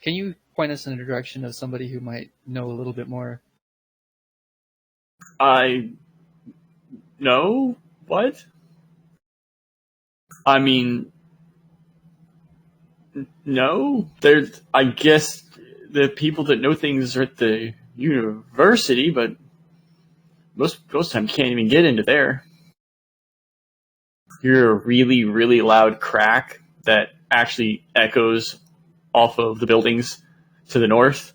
Can you point us in the direction of somebody who might know a little bit more? No? What? I mean, no. I guess the people that know things are at the university, but most time you can't even get into there. You hear a really, really loud crack that actually echoes off of the buildings to the north,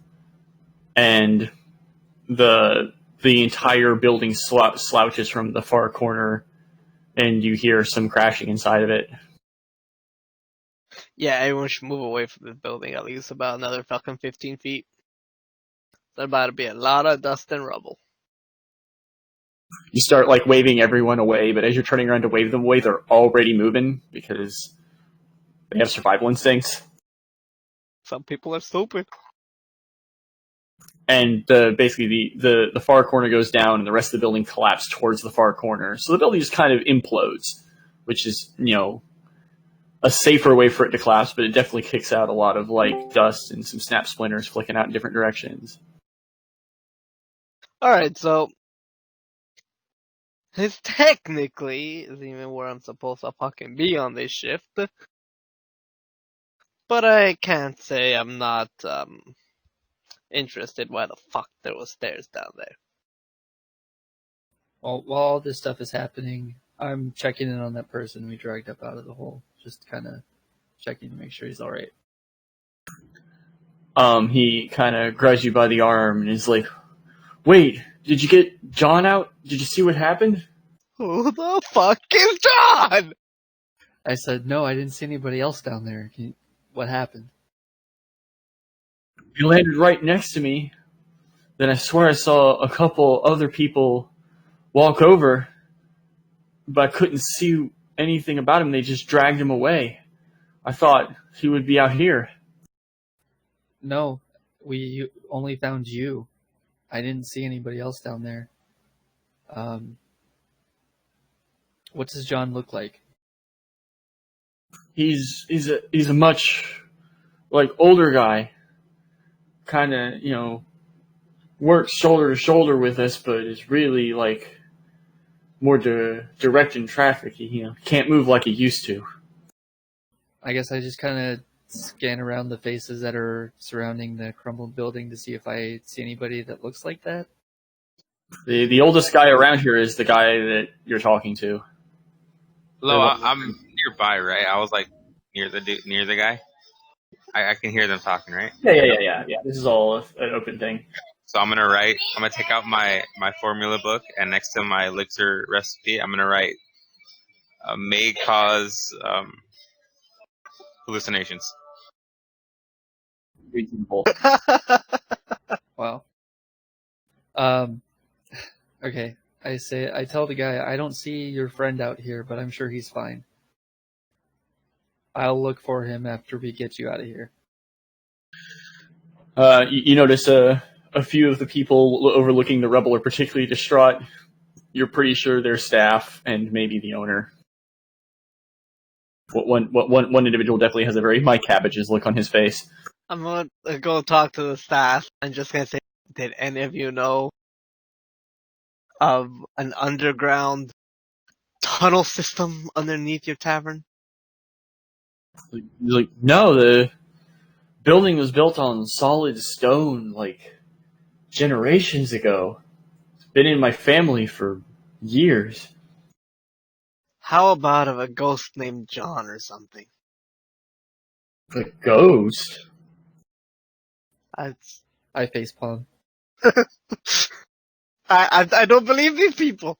and the entire building slouches from the far corner, and you hear some crashing inside of it. Yeah, everyone should move away from the building at least about another fucking 15 feet. There's about to be a lot of dust and rubble. You start waving everyone away, but as you're turning around to wave them away, they're already moving because they have survival instincts. Some people are stupid. And basically the far corner goes down and the rest of the building collapses towards the far corner. So the building just kind of implodes, which is, a safer way for it to collapse, but it definitely kicks out a lot of dust and some snap splinters flicking out in different directions. Alright, so this technically is even where I'm supposed to fucking be on this shift. But I can't say I'm not interested why the fuck there was stairs down there. Well, while all this stuff is happening, I'm checking in on that person we dragged up out of the hole. Just kind of checking to make sure he's alright. He kind of grabs you by the arm and is like, "Wait, did you get John out? Did you see what happened?" Who the fuck is John? I said, no, I didn't see anybody else down there. What happened? He landed right next to me. Then I swear I saw a couple other people walk over, but I couldn't see anything about him. They just dragged him away. I thought he would be out here. No, we only found you. I didn't see anybody else down there. What does John look like? He's a much older guy. Kind of works shoulder to shoulder with us, but is really more direct in traffic. He can't move like he used to. I guess I just kind of scan around the faces that are surrounding the crumbled building to see if I see anybody that looks like that. The oldest guy around here is the guy that you're talking to. Hello, I'm nearby, right? I was near the guy. I can hear them talking, right? Yeah. This is all an open thing. So I'm gonna take out my formula book, and next to my elixir recipe, I'm gonna write may cause hallucinations. Reasonable. Wow. Okay. I tell the guy, I don't see your friend out here, but I'm sure he's fine. I'll look for him after we get you out of here. You notice a few of the people overlooking the rubble are particularly distraught. You're pretty sure they're staff and maybe the owner. One individual definitely has a very Mike Cabbage's look on his face. I'm gonna go talk to the staff and just gonna say, did any of you know of an underground tunnel system underneath your tavern? Like, no, the building was built on solid stone, like, generations ago. It's been in my family for years. How about of a ghost named John or something? A ghost? I facepalm. I don't believe these people.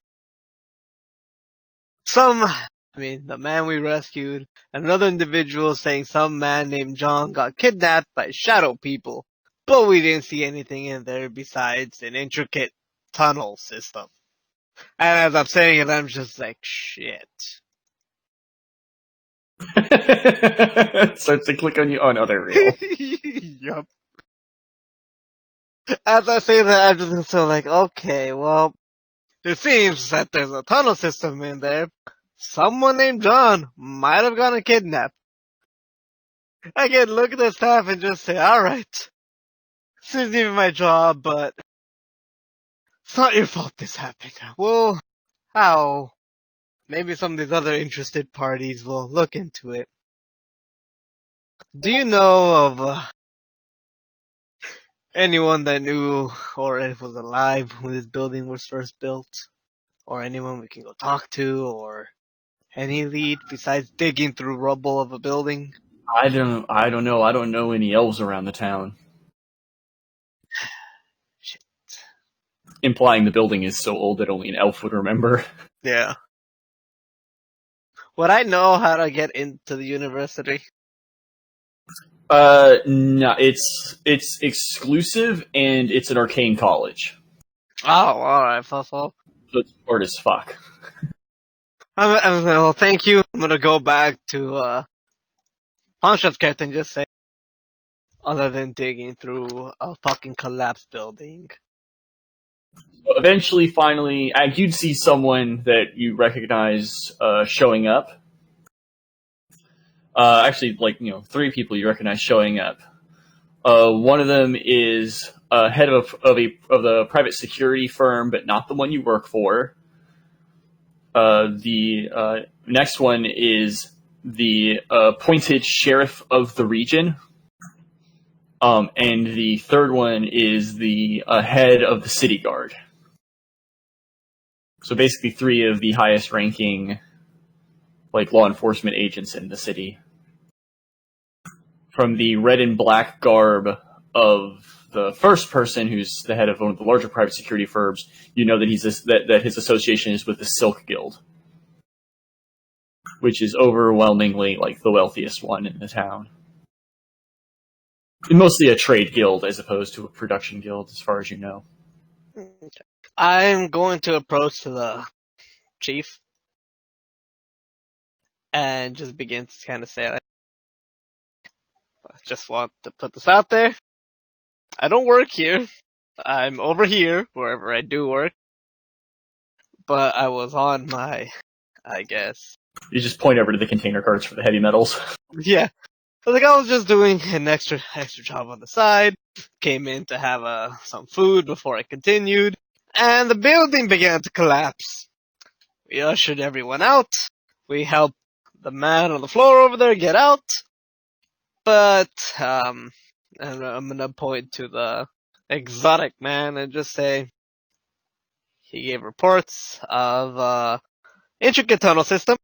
The man we rescued, another individual saying some man named John got kidnapped by shadow people, but we didn't see anything in there besides an intricate tunnel system. And as I'm saying it, I'm just like, shit. Starts to click on you. Oh no, they're real. Yup. As I say that, I'm just so like, okay, well, it seems that there's a tunnel system in there. Someone named John might have gotten kidnapped. I can look at the staff and just say, alright, this isn't even my job, but it's not your fault this happened. Well, how? Maybe some of these other interested parties will look into it. Do you know of anyone that knew or was alive when this building was first built? Or anyone we can go talk to, or any lead besides digging through rubble of a building? I don't know. I don't know any elves around the town. Shit. Implying the building is so old that only an elf would remember. Yeah. Would I know how to get into the university? No, it's exclusive and it's an arcane college. Oh, alright, so. So it's hard as fuck. Well, thank you. I'm gonna go back to, Ponch's character and just say, other than digging through a fucking collapsed building. Eventually, finally, you'd see someone that you recognize showing up. Actually, three people you recognize showing up. One of them is head of the private security firm, but not the one you work for. The next one is the appointed sheriff of the region. And the third one is the head of the city guard. So basically 3 of the highest ranking law enforcement agents in the city. From the red and black garb of the first person, who's the head of one of the larger private security firms, you know that that his association is with the Silk Guild, which is overwhelmingly the wealthiest one in the town. Mostly a trade guild as opposed to a production guild, as far as you know. I'm going to approach to the chief and just begin to kind of say, I just want to put this out there. I don't work here. I'm over here, wherever I do work. But I was on my, I guess. You just point over to the container carts for the heavy metals. Yeah. I was just doing an extra job on the side. Came in to have some food before I continued. And the building began to collapse. We ushered everyone out. We helped the man on the floor over there get out. But, and I'm gonna point to the exotic man and just say, he gave reports of, intricate tunnel system,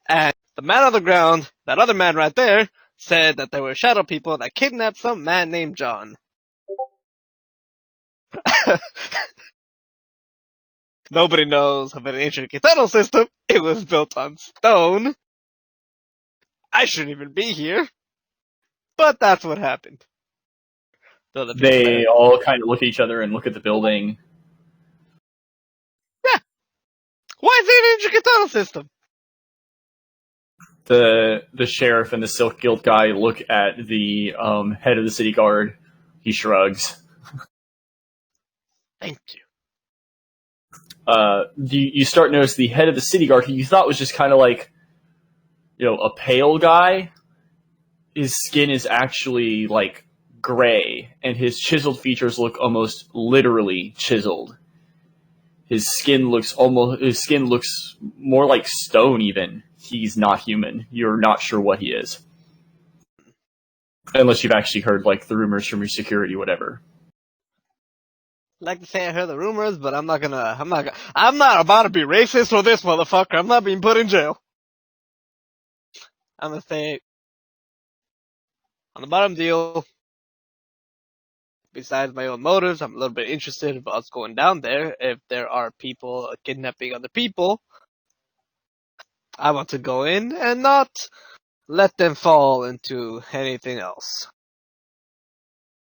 and the man on the ground, that other man right there, said that there were shadow people that kidnapped some man named John. Nobody knows of an intricate tunnel system. It was built on stone. I shouldn't even be here. But that's what happened. So the people They all kind of look at each other and look at the building. Why is there an intricate tunnel system? The sheriff and the Silk Guild guy look at the head of the city guard. He shrugs. Thank you. You start to notice the head of the city guard, who you thought was just kind of like, a pale guy. His skin is actually like gray, and his chiseled features look almost literally chiseled. His skin looks more like stone even. He's not human. You're not sure what he is. Unless you've actually heard like the rumors from your security, whatever. I'd like to say I heard the rumors, but I'm not about to be racist for this motherfucker. I'm not being put in jail. I'm gonna say on the bottom deal, besides my own motives, I'm a little bit interested in us going down there. If there are people kidnapping other people, I want to go in and not let them fall into anything else.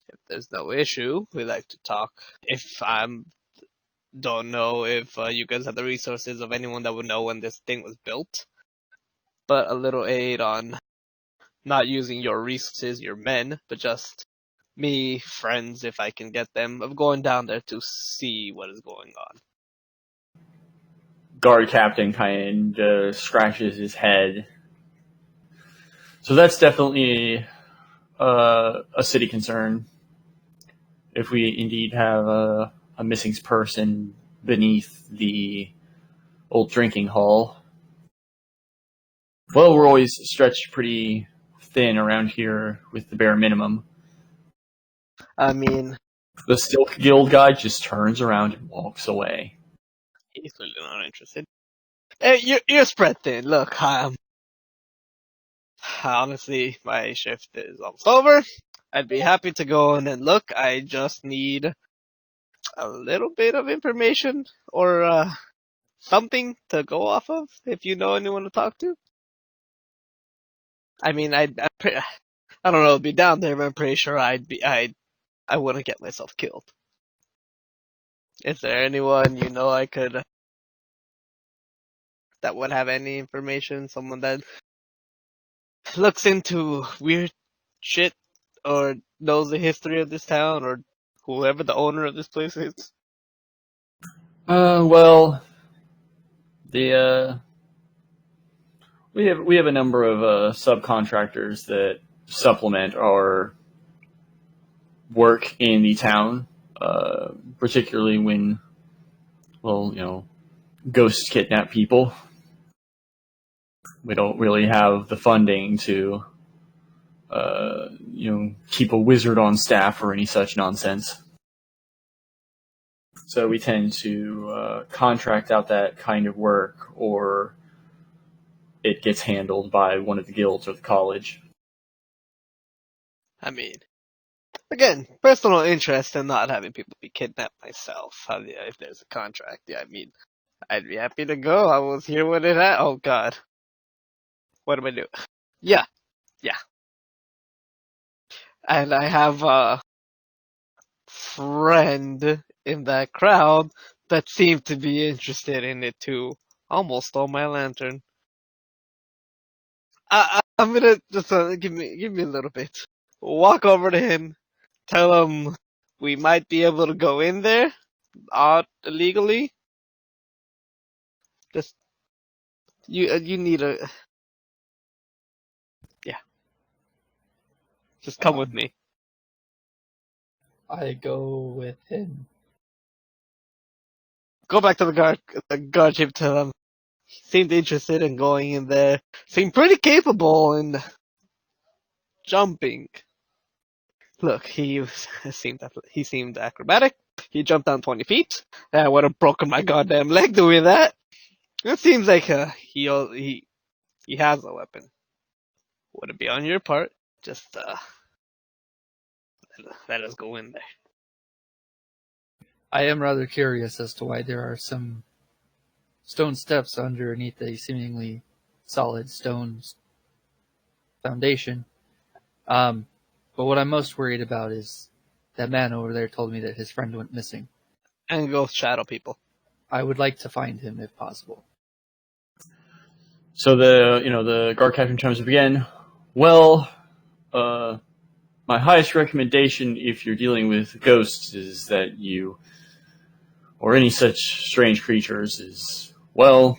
If there's no issue, we like to talk. If don't know if you guys have the resources of anyone that would know when this thing was built, but a little aid on not using your resources, your men, but just me, friends, if I can get them, of going down there to see what is going on. Guard captain kind of scratches his head. So that's definitely a city concern. If we indeed have a missing person beneath the old drinking hall. Well, we're always stretched pretty thin around here with the bare minimum. I mean, The Silk Guild guy just turns around and walks away. he's really not interested. Hey, you're spread thin. Look, honestly, my shift is almost over. I'd be happy to go in and look. I just need a little bit of information or something to go off of. If you know anyone to talk to. I mean, I don't know. It'd be down there, but I'm pretty sure I wouldn't get myself killed. Is there anyone you know I could that would have any information? Someone that looks into weird shit or knows the history of this town or whoever the owner of this place is? Well, we have a number of subcontractors that supplement our work in the town, particularly when, ghosts kidnap people. We don't really have the funding to, keep a wizard on staff or any such nonsense. So we tend to contract out that kind of work, or it gets handled by one of the guilds or the college. I mean, again, personal interest in not having people be kidnapped myself. If there's a contract, I mean, I'd be happy to go. I was here when it happened. Oh God. What do I do? Yeah. And I have a friend in that crowd that seemed to be interested in it too. Almost stole my lantern. I'm gonna just give me a little bit. Walk over to him, tell him we might be able to go in there, illegally. Just you need a just come with me. I go with him. Go back to the guard chief, tell him he seemed interested in going in there. Seemed pretty capable in jumping. Look, he seemed acrobatic. He jumped down 20 feet. I would have broken my goddamn leg doing that. It seems like he has a weapon. Would it be on your part? Just let us go in there. I am rather curious as to why there are some stone steps underneath a seemingly solid stone foundation. But what I'm most worried about is that man over there told me that his friend went missing. And ghost shadow people. I would like to find him if possible. So the guard captain chimes up again. Well, my highest recommendation if you're dealing with ghosts is that you, or any such strange creatures, is, well,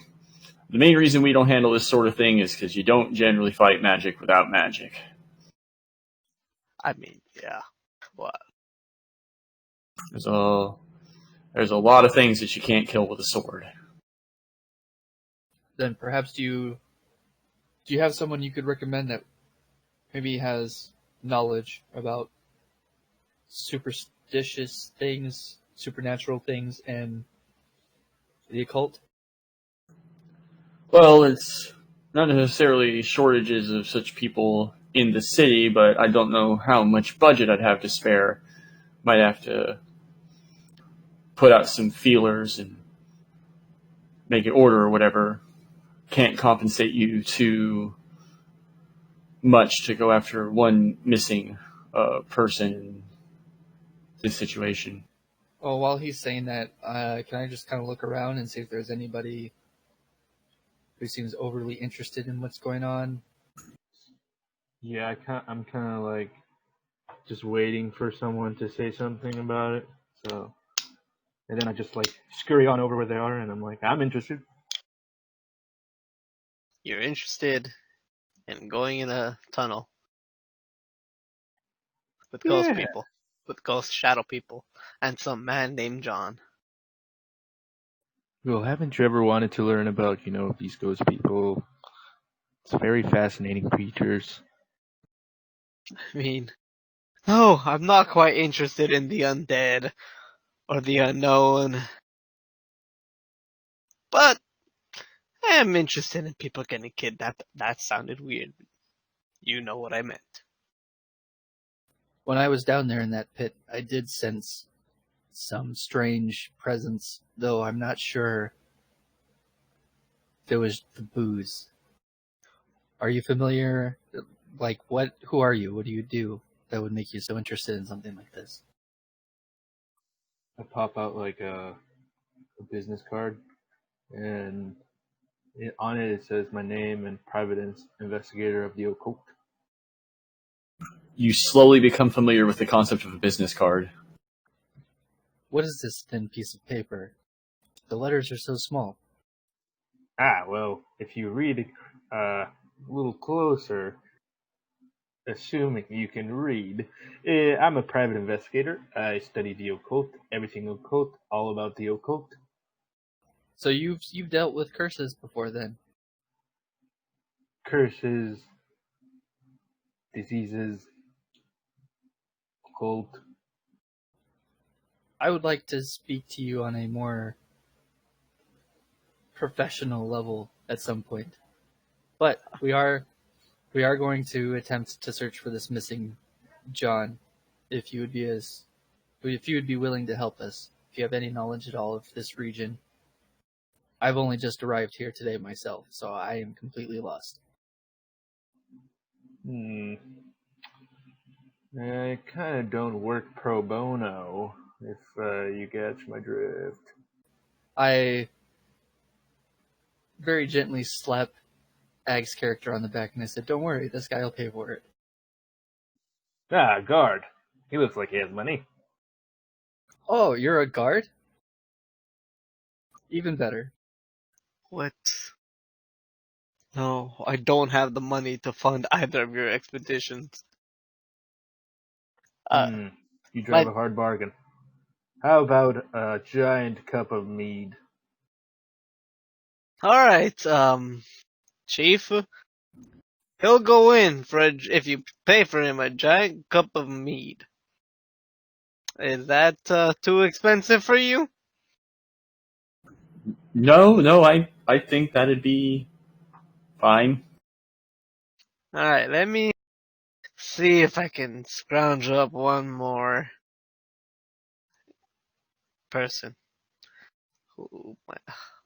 the main reason we don't handle this sort of thing is because you don't generally fight magic without magic. I mean, yeah. What? There's a lot of things that you can't kill with a sword. Then perhaps do you have someone you could recommend that maybe has knowledge about superstitious things, supernatural things, and the occult? Well, it's not necessarily shortages of such people in the city, but I don't know how much budget I'd have to spare. Might have to put out some feelers and make an order or whatever. Can't compensate you too much to go after one missing person in this situation. Oh, while he's saying that, can I just kind of look around and see if there's anybody who seems overly interested in what's going on? Yeah, I'm kind of like just waiting for someone to say something about it. So, and then I just like scurry on over where they are, and I'm like, I'm interested. You're interested in going in a tunnel with ghost Yeah. people, with ghost shadow people, and some man named John. Well, haven't you ever wanted to learn about, these ghost people? It's very fascinating creatures. I mean, no, I'm not quite interested in the undead or the unknown. But I am interested in people getting kidnapped. That sounded weird. You know what I meant. When I was down there in that pit, I did sense some strange presence, though I'm not sure if it was the booze. Are you familiar? Like, who are you? What do you do that would make you so interested in something like this? I pop out like a business card, and on it says my name and private investigator of the occult. You slowly become familiar with the concept of a business card. What is this thin piece of paper? The letters are so small. Well, if you read it a little closer, assuming you can read, I'm a private investigator. I study the occult, everything occult, all about the occult. So you've dealt with curses before then? Curses, diseases, occult. I would like to speak to you on a more professional level at some point. But we are going to attempt to search for this missing John. If you would be willing to help us, if you have any knowledge at all of this region. I've only just arrived here today myself, so I am completely lost. I kind of don't work pro bono, if you catch my drift. I very gently slap Ag's character on the back and I said, "Don't worry, this guy will pay for it." Guard. He looks like he has money. Oh, you're a guard? Even better. What? No, I don't have the money to fund either of your expeditions. You drive a hard bargain. How about a giant cup of mead? Alright, Chief. He'll go in if you pay for him a giant cup of mead. Is that too expensive for you? No, I think that'd be fine. Alright, let me see if I can scrounge up one more person.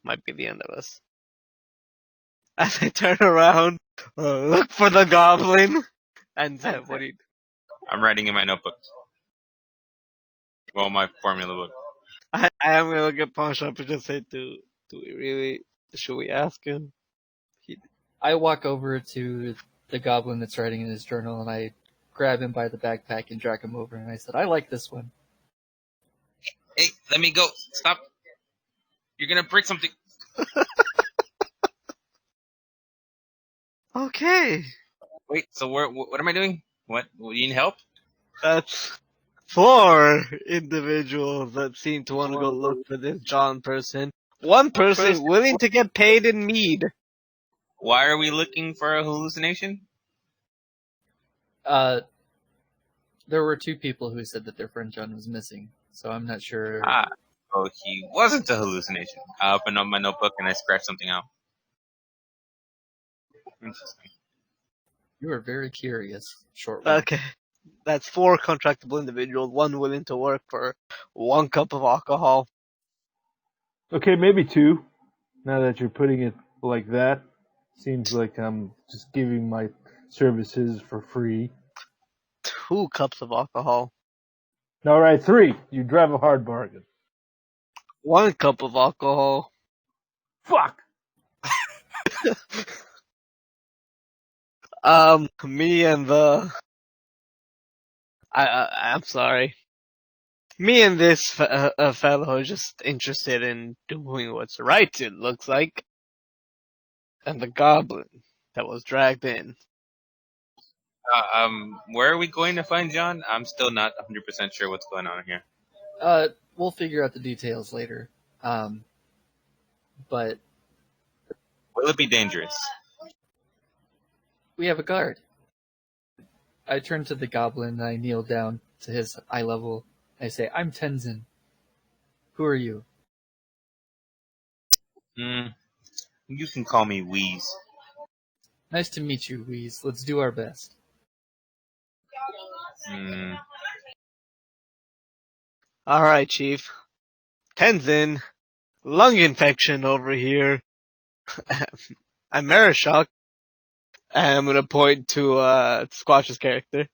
might be the end of us. As I turn around, look for the goblin, and then what do you do? I'm writing in my notebook. Well, my formula book. I am gonna look at Pawn Shop and just say, do we really, should we ask him? I walk over to the goblin that's writing in his journal, and I grab him by the backpack and drag him over, and I said, I like this one. Hey, let me go. Stop. You're gonna break something. Okay. Wait, so what am I doing? What? Do you need help? That's 4 individuals that seem to want to go look for this John person. One person willing to get paid in mead. Why are we looking for a hallucination? There were 2 people who said that their friend John was missing, so I'm not sure. Oh, he wasn't a hallucination. I opened up my notebook and I scratched something out. Interesting. You are very curious. Short one. Okay. That's 4 contractable individuals, 1 willing to work for 1 cup of alcohol. Okay, maybe 2. Now that you're putting it like that, seems like I'm just giving my services for free. 2 cups of alcohol. All right, 3. You drive a hard bargain. 1 cup of alcohol. Fuck. Me and I'm sorry. Me and this fellow are just interested in doing what's right, it looks like. And the goblin that was dragged in. Where are we going to find John? I'm still not 100% sure what's going on here. We'll figure out the details later. But Will it be dangerous? we have a guard. I turn to the goblin and I kneel down to his eye level. I say, I'm Tenzin. Who are you? You can call me Wheeze. Nice to meet you, Wheeze. Let's do our best. Alright, Chief. Tenzin. Lung infection over here. I'm Marishok. And I'm gonna point to Squatch's character.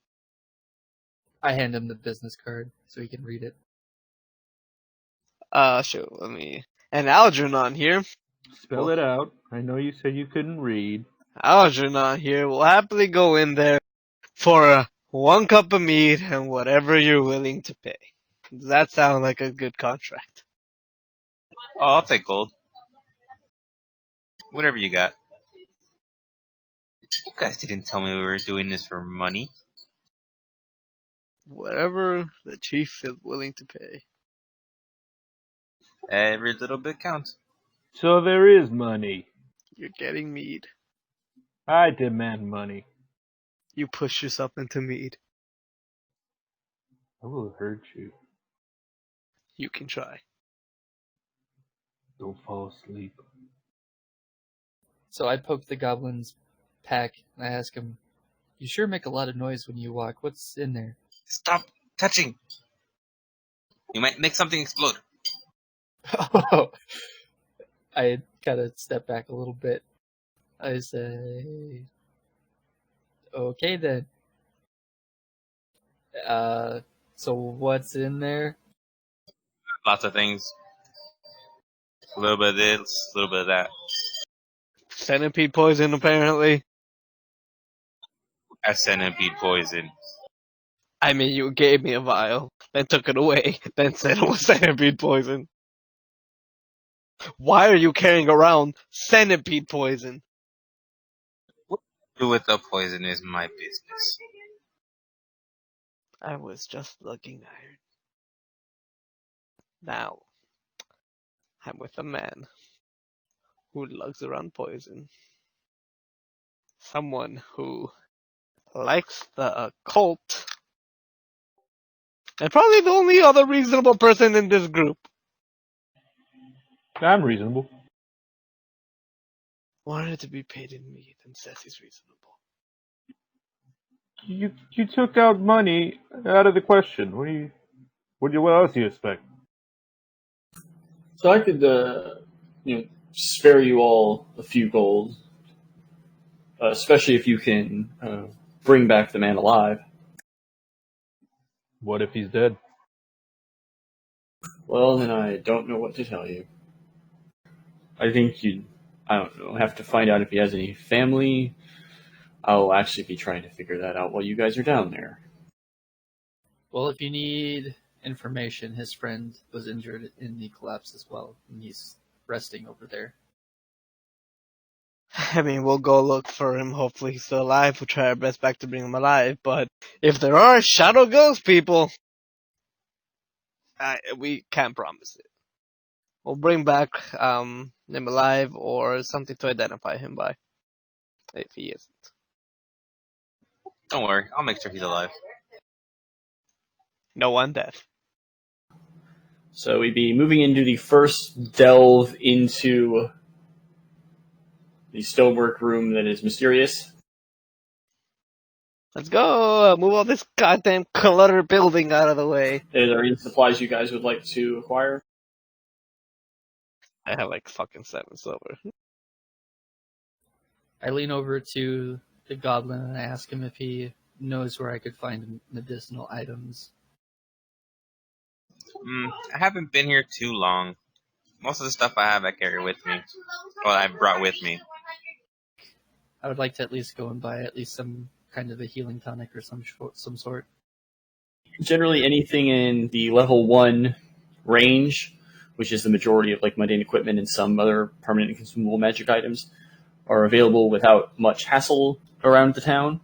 I hand him the business card so he can read it. Sure, let me... And Algernon here. Spell it out. I know you said you couldn't read. Algernon here will happily go in there for 1 cup of meat and whatever you're willing to pay. Does that sound like a good contract? Oh, I'll take gold. Whatever you got. You guys didn't tell me we were doing this for money. Whatever the chief is willing to pay. Every little bit counts. So there is money. You're getting mead. I demand money. You push yourself into mead. I will hurt you. You can try. Don't fall asleep. So I poke the goblin's pack and I ask him, you sure make a lot of noise when you walk. What's in there? Stop touching. You might make something explode. Oh, I kind of step back a little bit. I say, okay then. So what's in there? Lots of things. A little bit of this, a little bit of that. Centipede poison, apparently. A centipede poison. I mean, you gave me a vial, then took it away, then said it was centipede poison. Why are you carrying around centipede poison? What to do with the poison is my business. I was just looking iron. Now, I'm with a man who lugs around poison. Someone who likes the occult. And probably the only other reasonable person in this group. I'm reasonable. Wanted to be paid in meat and says he's reasonable. You took out money out of the question. What else do you expect? So I could, spare you all a few gold, especially if you can bring back the man alive. What if he's dead? Well, then I don't know what to tell you. I think I don't know, have to find out if he has any family. I'll actually be trying to figure that out while you guys are down there. Well, if you need information, his friend was injured in the collapse as well, and he's resting over there. I mean, we'll go look for him. Hopefully he's still alive. We'll try our best back to bring him alive. But if there are shadow ghost people, we can't promise it. We'll bring back him alive or something to identify him by, if he isn't. Don't worry, I'll make sure he's alive. No one death. So we'd be moving into the first delve into the stonework room that is mysterious. Let's go! Move all this goddamn cluttered building out of the way. Are there any supplies you guys would like to acquire? I have like fucking 7 silver. I lean over to the goblin and I ask him if he knows where I could find medicinal items. I haven't been here too long. Most of the stuff I have I carry with me. Well, I brought with me. I would like to at least go and buy at least some kind of a healing tonic or some sort. Generally, anything in the level 1 range, which is the majority of like mundane equipment and some other permanent and consumable magic items, are available without much hassle around the town.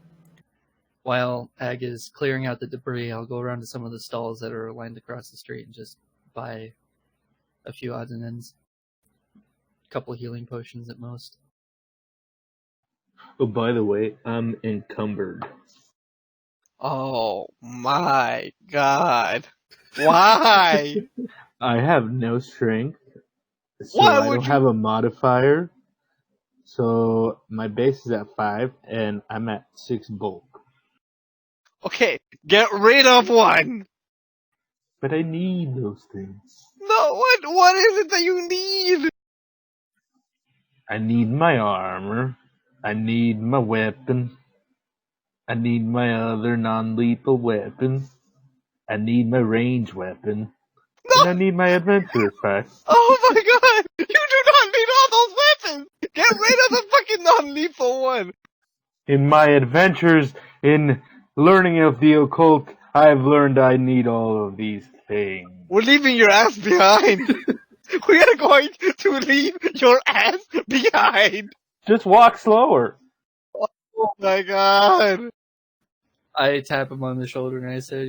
While Ag is clearing out the debris, I'll go around to some of the stalls that are lined across the street and just buy a few odds and ends. A couple healing potions at most. Oh, by the way, I'm encumbered. Oh my god. Why? I have no strength, so Why I would don't you- have a modifier. So my base is at 5, and I'm at 6 bulk. Okay, get rid of one! But I need those things. No, what is it that you need? I need my armor. I need my weapon. I need my other non-lethal weapon. I need my range weapon. And I need my adventurer's pack. Oh my god! You do not need all those weapons! Get rid of the fucking non-lethal one! In my adventures in learning of the occult, I've learned I need all of these things. We're leaving your ass behind! We are going to leave your ass behind! Just walk slower. Oh my god! I tap him on the shoulder and I said,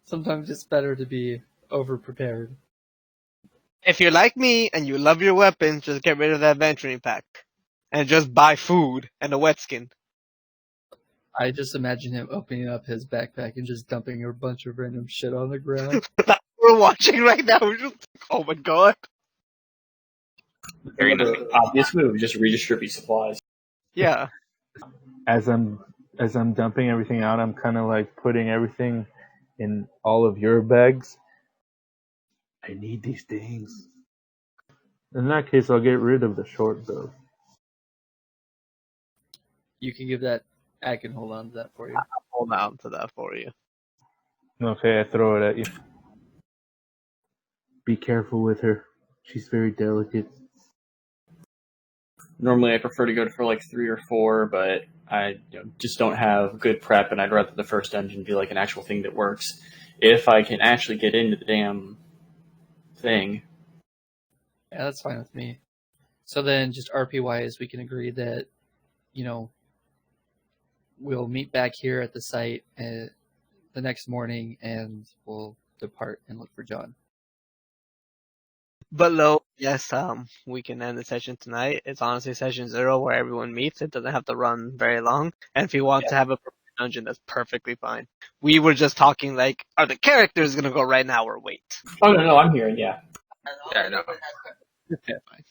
sometimes it's better to be over-prepared. If you're like me and you love your weapons, just get rid of the adventuring pack. And just buy food and a wet skin. I just imagine him opening up his backpack and just dumping a bunch of random shit on the ground. That's what we're watching right now. We're just, oh my god. Very Another nice. obvious move, just redistribute supplies. Yeah. As I'm dumping everything out, I'm kind of like putting everything in all of your bags. I need these things. In that case, I'll get rid of the short bow. You can give that. I can hold on to that for you. Hold on to that for you. Okay, I throw it at you. Be careful with her. She's very delicate. Normally, I prefer to go for like 3 or 4, but I just don't have good prep, and I'd rather the first dungeon be like an actual thing that works. If I can actually get into the damn thing. Yeah, that's fine with me. So then, just RP-wise, we can agree that, we'll meet back here at the site the next morning, and we'll depart and look for John. Below, yes, we can end the session tonight. It's honestly session 0 where everyone meets. It doesn't have to run very long. And if you want to have a dungeon, that's perfectly fine. We were just talking like, are the characters gonna go right now or wait? Oh, no, I'm here, yeah. Yeah, no. Okay, fine.